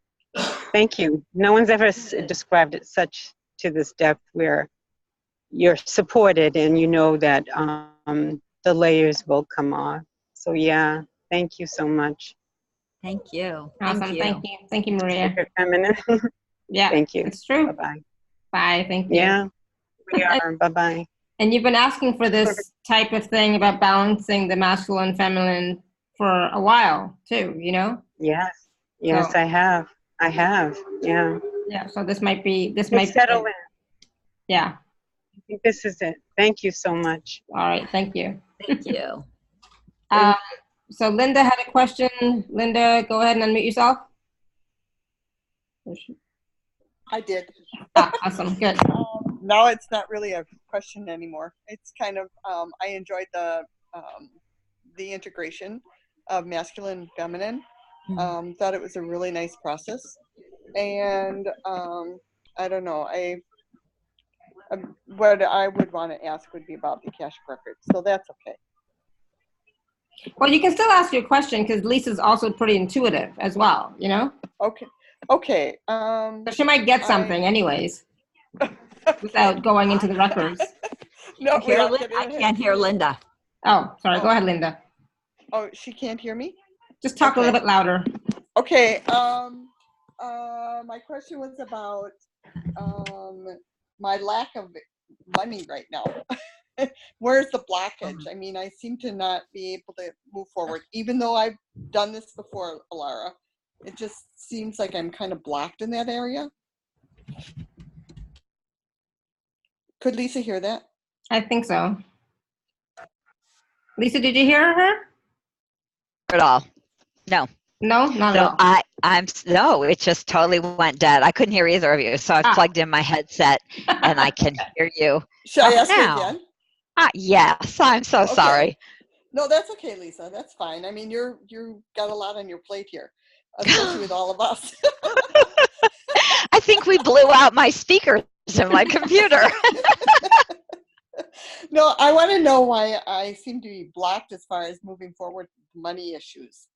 Thank you. No one's ever described it such to this depth where you're supported and you know that the layers will come off. So yeah, thank you so much. Thank you. Awesome. Thank you. Thank you, Maria. Sacred Feminine. Yeah. Thank you. It's true. Bye-bye. Bye. Thank you. Yeah, we are. Bye-bye. And you've been asking for this type of thing about balancing the masculine and feminine for a while too, you know? Yes. Yes, So, I have. Yeah. yeah. So this might be Settle in. Yeah. I think this is it. Thank you so much. All right. Thank you. Thank you. So Linda had a question. Linda, go ahead and unmute yourself. I did. Awesome. Good. Now it's not really a question anymore. It's kind of I enjoyed the integration of masculine and feminine. Thought it was a really nice process, and I don't know. What I would want to ask would be about the Akashic Records. So that's okay. Well, you can still ask your question because Lisa's also pretty intuitive as well, you know? Okay. So she might get something anyways without going into the records. No, I can't hear Linda. Oh, sorry. Go ahead, Linda. Oh, she can't hear me? Just talk a little bit louder. Okay. My question was about my lack of money right now. Where's the blockage? I mean, I seem to not be able to move forward, even though I've done this before, Alara. It just seems like I'm kind of blocked in that area. Could Lisa hear that? I think so. Lisa, did you hear her? At all? No. No, not at all. No, it just totally went dead. I couldn't hear either of you, so I've plugged in my headset and I can hear you. Should I ask now. you again? Yes, I'm so sorry. No, that's okay, Lisa. That's fine. I mean, you got a lot on your plate here, especially with all of us. I think we blew out my speakers in my computer. No, I want to know why I seem to be blocked as far as moving forward with money issues.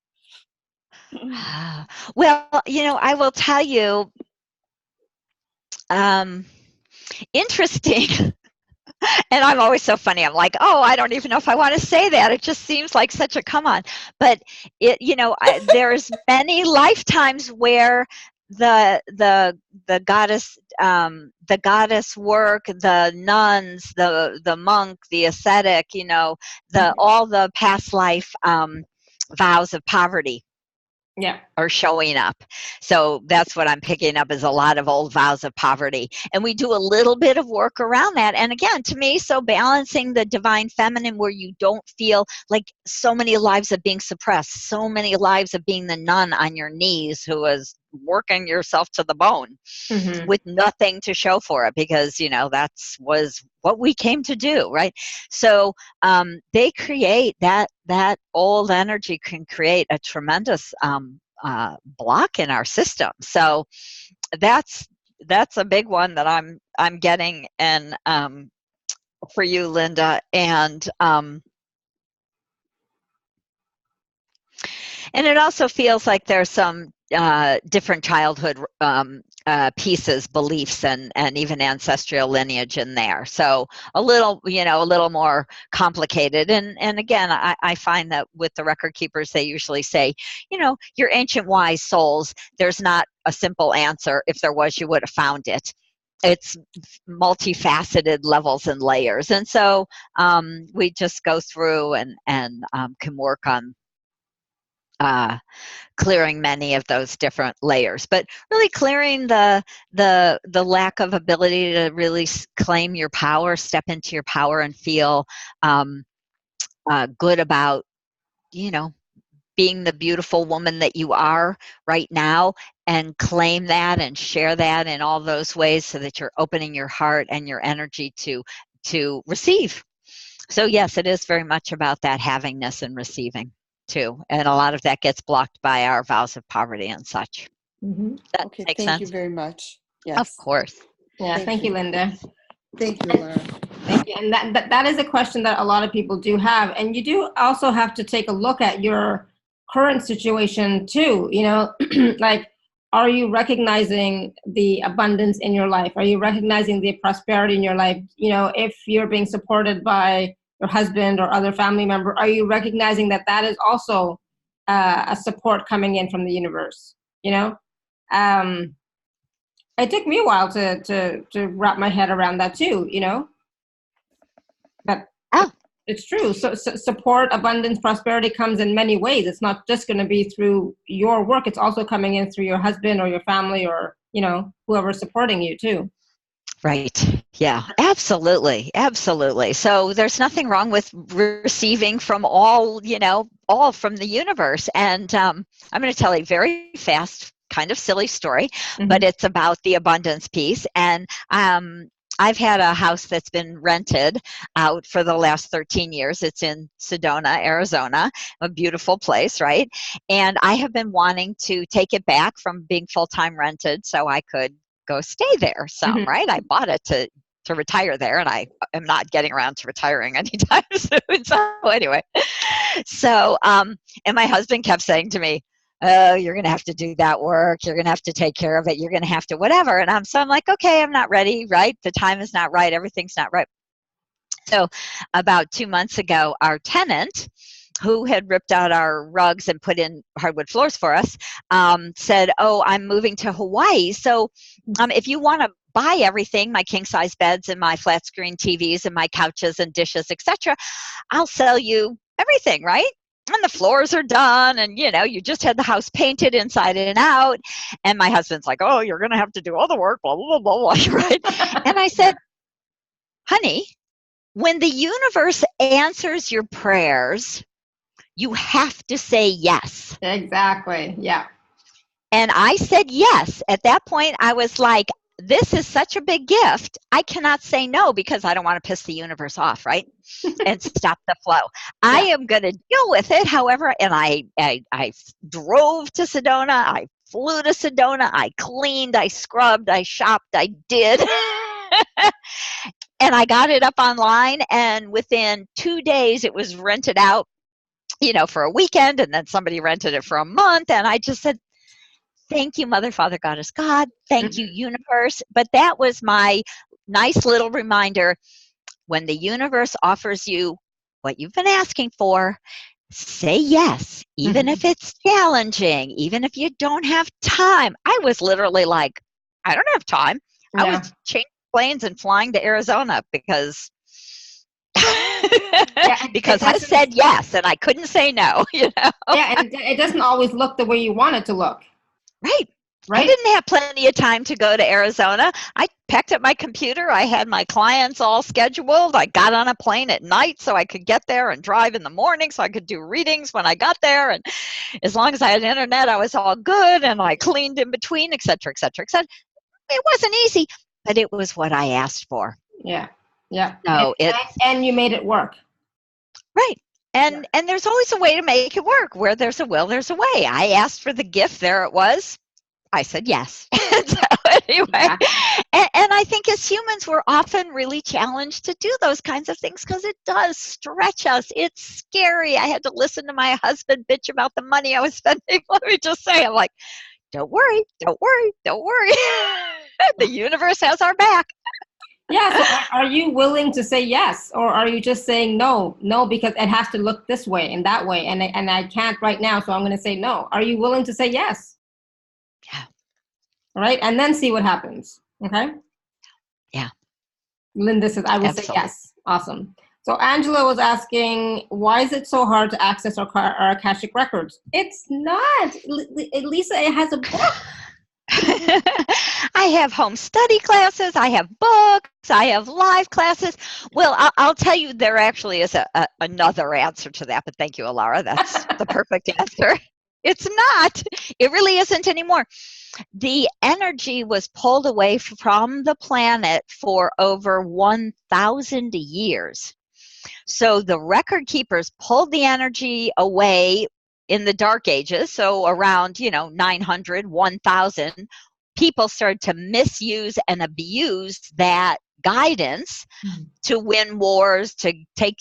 Well, I will tell you, interesting. And I'm always so funny. I'm like, oh, I don't even know if I want to say that. It just seems like such a come on. But there's many lifetimes where the goddess work, the nuns, the monk, the ascetic, all the past life vows of poverty. Yeah. Are showing up. So that's what I'm picking up, is a lot of old vows of poverty. And we do a little bit of work around that. And again, to me, so balancing the divine feminine where you don't feel like so many lives of being suppressed, so many lives of being the nun on your knees who is working yourself to the bone with nothing to show for it, because was what we came to do, right? So they create that old energy can create a tremendous block in our system. So that's a big one that I'm getting, and for you, Linda, and it also feels like there's some different childhood pieces, beliefs, and even ancestral lineage in there. So a little more complicated. And again, I find that with the record keepers, they usually say, your ancient wise souls, there's not a simple answer. If there was, you would have found it. It's multifaceted levels and layers. And so we just go through and can work on clearing many of those different layers, but really clearing the lack of ability to really claim your power, step into your power, and feel good about, you know, being the beautiful woman that you are right now, and claim that and share that in all those ways, so that you're opening your heart and your energy to receive. So yes, it is very much about that havingness and receiving too, and a lot of that gets blocked by our vows of poverty and such. Mm-hmm. That Okay, makes thank you sense? very much. Of Yes. course. Yeah, thank you, Linda. Thank you, Laura. Thank you. And that is a question that a lot of people do have. And you do also have to take a look at your current situation too. You know, like, are you recognizing the abundance in your life? Are you recognizing the prosperity in your life? You know, if you're being supported by your husband or other family member, are you recognizing that that is also a support coming in from the universe? You know, it took me a while to wrap my head around that too. You know, but Oh, it's true. So support, abundance, prosperity comes in many ways. It's not just going to be through your work. It's also coming in through your husband or your family, or, you know, whoever's supporting you too. right. Yeah, absolutely. Absolutely. So there's nothing wrong with receiving from all, you know, all from the universe. And I'm going to tell a very fast, kind of silly story, but it's about the abundance piece. And I've had a house that's been rented out for the last 13 years. It's in Sedona, Arizona, a beautiful place, right? And I have been wanting to take it back from being full-time rented so I could go stay there some, right? I bought it to retire there, and I am not getting around to retiring anytime soon. So anyway, so and my husband kept saying to me, oh, you're going to have to do that work. You're going to have to take care of it. You're going to have to whatever. And I'm like, okay, I'm not ready, right? The time is not right. Everything's not right. So about 2 months ago, our tenant, who had ripped out our rugs and put in hardwood floors for us, said, oh, I'm moving to Hawaii. So if you want to buy everything, my king size beds and my flat screen TVs and my couches and dishes, etc., I'll sell you everything, right? And the floors are done, and you know, you just had the house painted inside and out. And my husband's like, oh, you're going to have to do all the work, blah, blah, blah, blah, right? And I said, honey, when the universe answers your prayers, you have to say yes. Exactly. Yeah. And I said yes. At that point, I was like, this is such a big gift. I cannot say no, because I don't want to piss the universe off, right? And stop the flow. I am going to deal with it, however. And I drove to Sedona. I flew to Sedona. I cleaned. I scrubbed. I shopped. I did. And I got it up online. And within 2 days, it was rented out, you know, for a weekend. And then somebody rented it for a month. And I just said, thank you, Mother, Father, Goddess, God. Thank you, universe. But that was my nice little reminder. When the universe offers you what you've been asking for, say yes, even if it's challenging, even if you don't have time. I was literally like, I don't have time. I was changing planes and flying to Arizona because because I said yes and I couldn't say no, you know? Yeah, and it doesn't always look the way you want it to look. Right. Right. I didn't have plenty of time to go to Arizona. I packed up my computer. I had my clients all scheduled. I got on a plane at night so I could get there and drive in the morning so I could do readings when I got there. And as long as I had internet, I was all good. And I cleaned in between, et cetera, et cetera, et cetera. It wasn't easy, but it was what I asked for. Yeah. Yeah. So and you made it work. Right. And there's always a way to make it work. Where there's a will, there's a way. I asked for the gift. There it was. I said yes. So anyway, and I think as humans, we're often really challenged to do those kinds of things because it does stretch us. It's scary. I had to listen to my husband bitch about the money I was spending. Let me just say, I'm like, don't worry, don't worry, don't worry. The universe has our back. Yeah. So are you willing to say yes, or are you just saying no, because it has to look this way and that way, and I can't right now, so I'm going to say no? Are you willing to say yes? Yeah. All right, and then see what happens. Okay. Yeah. Linda says, I will Absolutely. say yes. Awesome. So Angela was asking, why is it so hard to access our Akashic records? It's not. Lisa, it has a book. I have home study classes, I have books, I have live classes. Well, I'll tell you, there actually is another answer to that, but thank you, Alara. That's the perfect answer. It's not. It really isn't anymore. The energy was pulled away from the planet for over 1,000 years. So the record keepers pulled the energy away in the dark ages. So around, 900, 1,000, people started to misuse and abuse that guidance to win wars, to take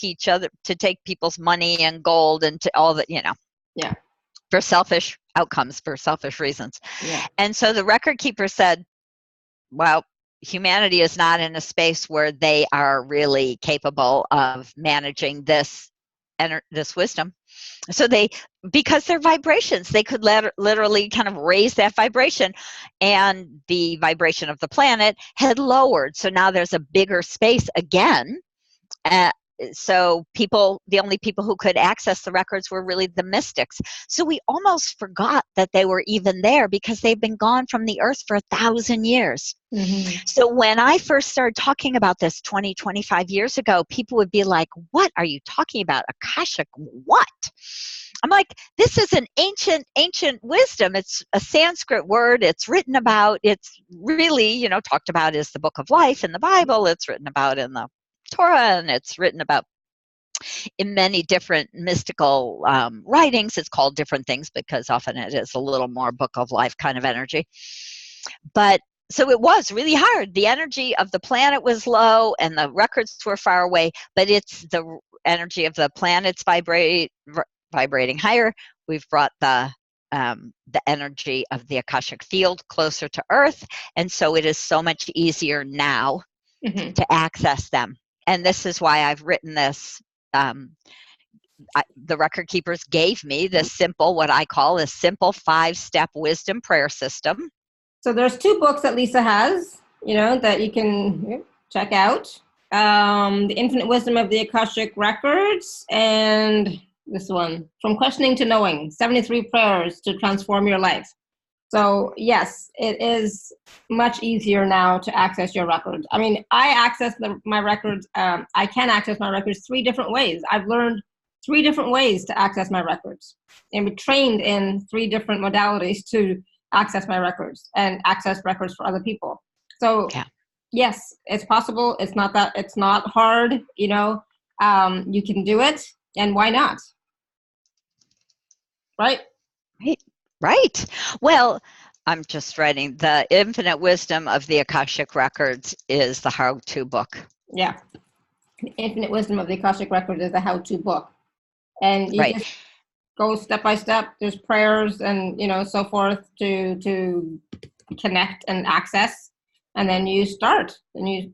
people's money and gold, and to all that, Yeah. for selfish outcomes, for selfish reasons. Yeah. And so the record keeper said, well, humanity is not in a space where they are really capable of managing this wisdom. So because they're vibrations, they could literally kind of raise that vibration, and the vibration of the planet had lowered. So now there's a bigger space again. So the only people who could access the records were really the mystics. So we almost forgot that they were even there because they've been gone from the earth for 1,000 years. Mm-hmm. So when I first started talking about this 20, 25 years ago, people would be like, what are you talking about? Akashic what? I'm like, this is an ancient wisdom. It's a Sanskrit word. It's written about. It's really, talked about as the book of life in the Bible. It's written about in the Torah, and it's written about in many different mystical writings. It's called different things because often it is a little more book of life kind of energy. But so it was really hard. The energy of the planet was low and the records were far away, but it's the energy of the planets vibrating higher. We've brought the energy of the Akashic field closer to Earth, and so it is so much easier now to access them. And this is why I've written this. The record keepers gave me this simple, what I call a simple 5-step wisdom prayer system. So there's 2 books that Lisa has, that you can check out. The Infinite Wisdom of the Akashic Records, and this one, From Questioning to Knowing, 73 Prayers to Transform Your Life. So yes, it is much easier now to access your records. I mean, I access my records. I can access my records 3 different ways. I've learned 3 different ways to access my records, and be trained in 3 different modalities to access my records and access records for other people. So yes, it's possible. It's not hard. You can do it, and why not? Right. Right. Well, I'm just writing. The Infinite Wisdom of the Akashic Records is the how-to book. Yeah. The Infinite Wisdom of the Akashic Records is the how-to book. And you just go step by step. There's prayers and, so forth to connect and access. And then you start. And you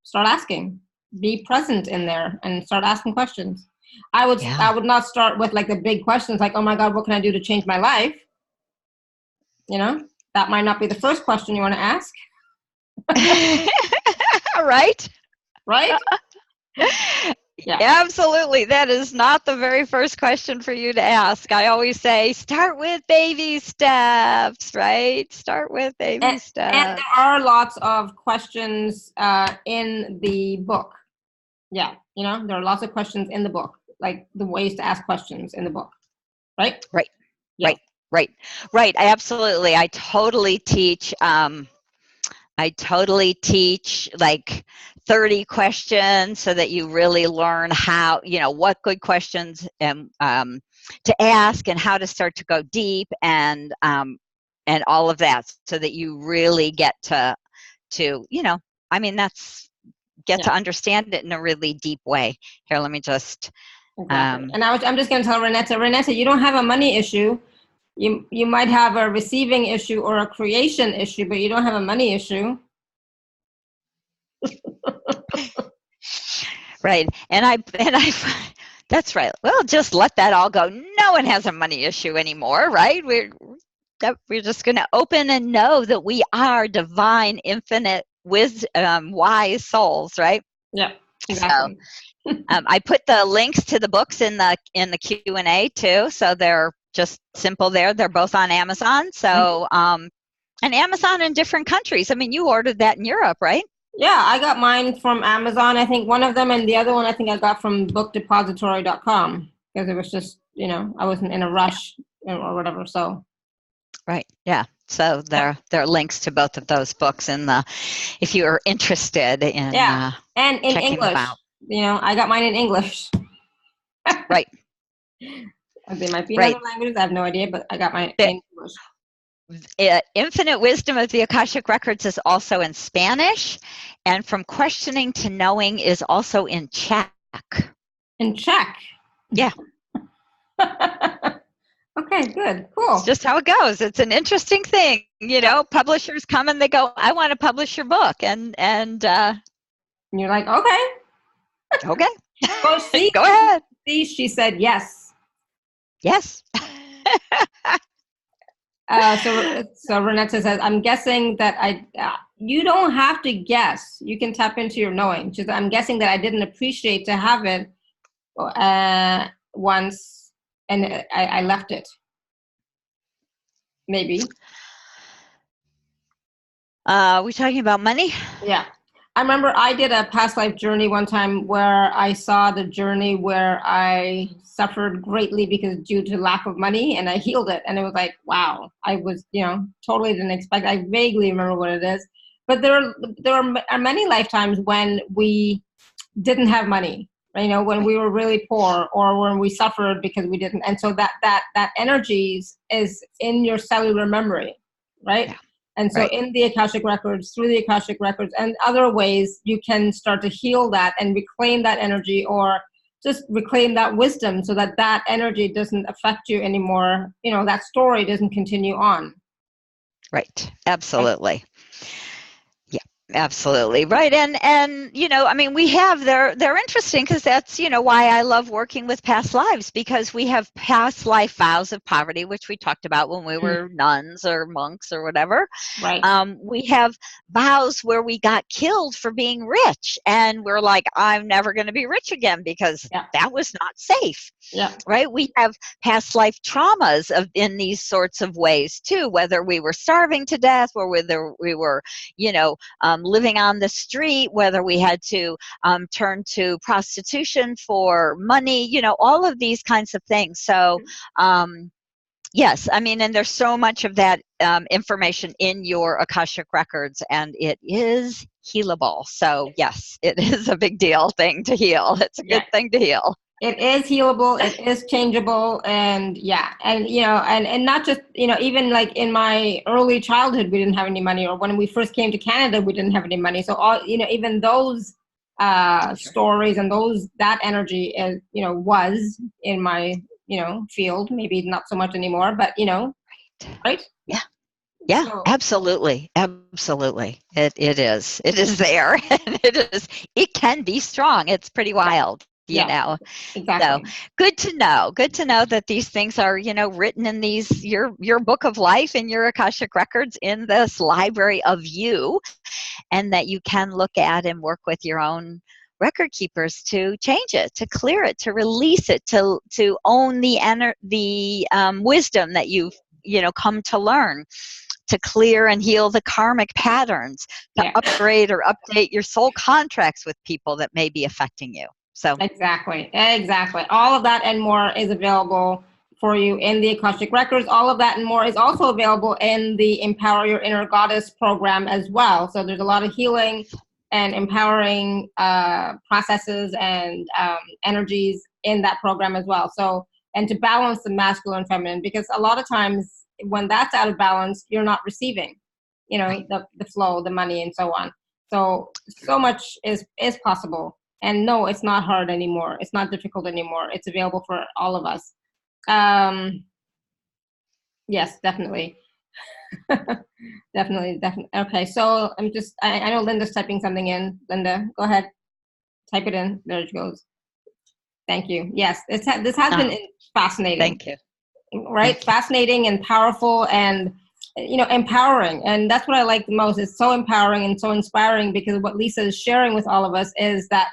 start asking. Be present in there and start asking questions. I would not start with like the big questions like, oh my God, what can I do to change my life? That might not be the first question you want to ask. Right? Yeah. Absolutely. That is not the very first question for you to ask. I always say, start with baby steps, right? Start with baby steps. And there are lots of questions in the book. Yeah. There are lots of questions in the book, like the ways to ask questions in the book. Right? Right. Yeah. Right. Absolutely. I totally teach like 30 questions so that you really learn how, what good questions to ask and how to start to go deep and all of that, so that you really get to to understand it in a really deep way. Here, let me just. Exactly. And I'm just going to tell Renetta, you don't have a money issue. You might have a receiving issue or a creation issue, but you don't have a money issue. Right. And I that's right. Well, just let that all go. No one has a money issue anymore, right? We're just going to open and know that we are divine, infinite, wise souls, right? Yeah. Exactly. So I put the links to the books in the Q&A too, so they're just simple there. They're both on Amazon. So and Amazon in different countries. I mean, you ordered that in Europe, right? Yeah, I got mine from Amazon, I think one of them, and the other one I think I got from bookdepository.com because it was just, I wasn't in a rush or whatever. So. Right. Yeah. So there are links to both of those books if you are interested in and in checking English. them out. I got mine in English. Right. They might be in other languages. I have no idea, but I got mine in English. Infinite Wisdom of the Akashic Records is also in Spanish, and From Questioning to Knowing is also in Czech. In Czech? Yeah. Okay, good, cool. It's just how it goes. It's an interesting thing, Publishers come and they go, "I want to publish your book," and you're like, okay, okay, see, go ahead. See, she said yes. Yes. So Renetta says, I'm guessing that you don't have to guess. You can tap into your knowing. She's, I'm guessing that I didn't appreciate to have it once, and I left it. Maybe. We talking about money? Yeah. I remember I did a past life journey one time where I saw the journey where I suffered greatly because due to lack of money, and I healed it. And it was like, wow, I was, totally didn't expect. I vaguely remember what it is. But there are many lifetimes when we didn't have money, when we were really poor or when we suffered because we didn't. And so that energy is in your cellular memory, right? Yeah. And so in the Akashic Records, through the Akashic Records and other ways, you can start to heal that and reclaim that energy, or just reclaim that wisdom so that energy doesn't affect you anymore. That story doesn't continue on. Right. Absolutely. Absolutely. Right. And I mean, we have, they're interesting because that's, why I love working with past lives, because we have past life vows of poverty, which we talked about when we were nuns or monks or whatever. Right. We have vows where we got killed for being rich, and we're like, I'm never going to be rich again because that was not safe. Yeah. Right. We have past life traumas in these sorts of ways too, whether we were starving to death or whether we were, living on the street, whether we had to turn to prostitution for money, all of these kinds of things. So, yes, I mean, and there's so much of that information in your Akashic Records, and it is healable. So, yes, it is a big deal thing to heal. It's a good thing to heal. It is healable. It is changeable. And and not just, even like in my early childhood, we didn't have any money, or when we first came to Canada, we didn't have any money. So all, even those stories and that energy is, was in my, field, maybe not so much anymore, but, right? Yeah. Yeah, so. Absolutely. Absolutely. It is there. And it can be strong. It's pretty wild. Exactly. So good to know that these things are, written in your book of life and your Akashic Records in this library of you, and that you can look at and work with your own record keepers to change it, to clear it, to release it, to own the wisdom that you've, come to learn, to clear and heal the karmic patterns, to upgrade or update your soul contracts with people that may be affecting you. So exactly. All of that and more is available for you in the Akashic Records. All of that and more is also available in the Empower Your Inner Goddess program as well. So there's a lot of healing and empowering processes and energies in that program as well. So, and to balance the masculine and feminine, because a lot of times when that's out of balance, you're not receiving, the flow, the money, and so on. So much is possible. And no, it's not hard anymore. It's not difficult anymore. It's available for all of us. Yes, definitely. definitely. Okay, so I know Linda's typing something in. Linda, go ahead. Type it in. There it goes. Thank you. Yes, this has been fascinating. Thank you. Right? Thank you. Fascinating and powerful and, empowering. And that's what I like the most. It's so empowering and so inspiring, because what Lisa is sharing with all of us is that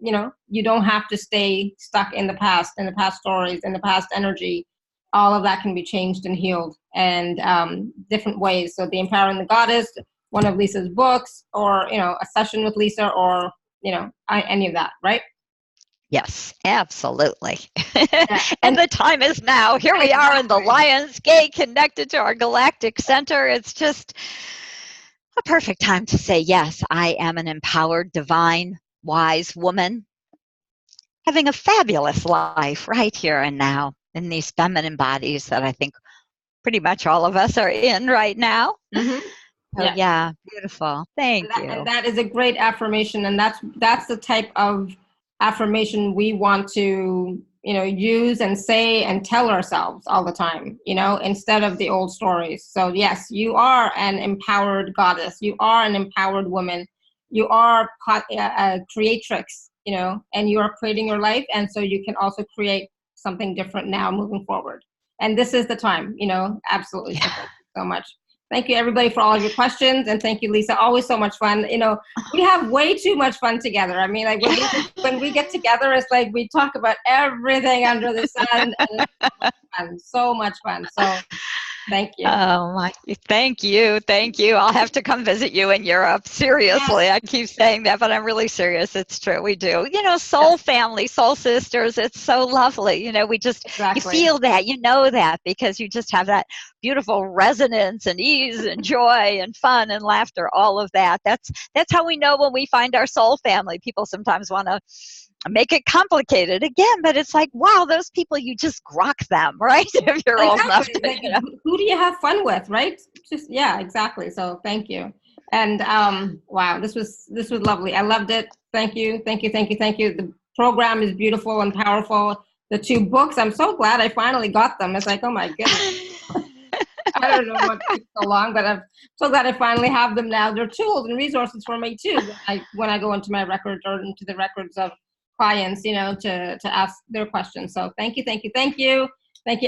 you don't have to stay stuck in the past stories, in the past energy. All of that can be changed and healed, and different ways. So the Empowering the Goddess, one of Lisa's books, or, a session with Lisa, or, any of that, right? Yes, absolutely. Yeah. And the time is now. Here we are in the Lion's Gate, connected to our galactic center. It's just a perfect time to say, yes, I am an empowered, divine, wise woman, having a fabulous life right here and now in these feminine bodies that I think pretty much all of us are in right now. Mm-hmm. So, yeah, beautiful. Thank you. And that is a great affirmation, and that's the type of affirmation we want to use and say and tell ourselves all the time, instead of the old stories. So yes, you are an empowered goddess, you are an empowered woman, you are a creatrix, and you are creating your life, and so you can also create something different now moving forward. And this is the time, absolutely. So thank you so much. Thank you, everybody, for all of your questions. And thank you, Lisa. Always so much fun. We have way too much fun together. I mean, like when we get together, it's like we talk about everything under the sun. And so much fun. So thank you. Oh, my. Thank you. Thank you. I'll have to come visit you in Europe. Seriously. Yes. I keep saying that, but I'm really serious. It's true. We do. Soul family, soul sisters. It's so lovely. We just, you feel that, that, because you just have that beautiful resonance and ease and joy and fun and laughter, all of that. That's how we know when we find our soul family. People sometimes want to make it complicated again, but it's like, wow, those people, you just grok them, right? If you're old enough to, who do you have fun with, right? Just exactly. So thank you. And wow, this was lovely. I loved it. Thank you. The program is beautiful and powerful. The 2 books, I'm so glad I finally got them. It's like, oh my goodness. I don't know what took so long, but I'm so glad I finally have them now. They're tools and resources for me too. When I go into my records or into the records of clients, to ask their questions. So thank you. Thank you,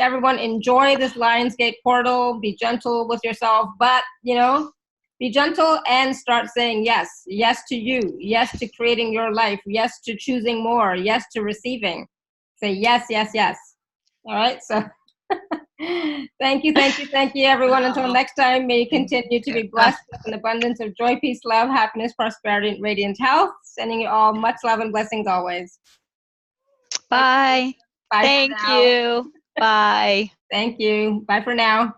everyone. Enjoy this Lionsgate portal. Be gentle with yourself, but be gentle and start saying yes to you, yes to creating your life, yes to choosing more, yes to receiving. Say yes. All right. So thank you, everyone. Until next time, may you continue to be blessed with an abundance of joy, peace, love, happiness, prosperity, and radiant health. Sending you all much love and blessings always. Bye. Bye. Thank you. Bye. Thank you. Bye for now.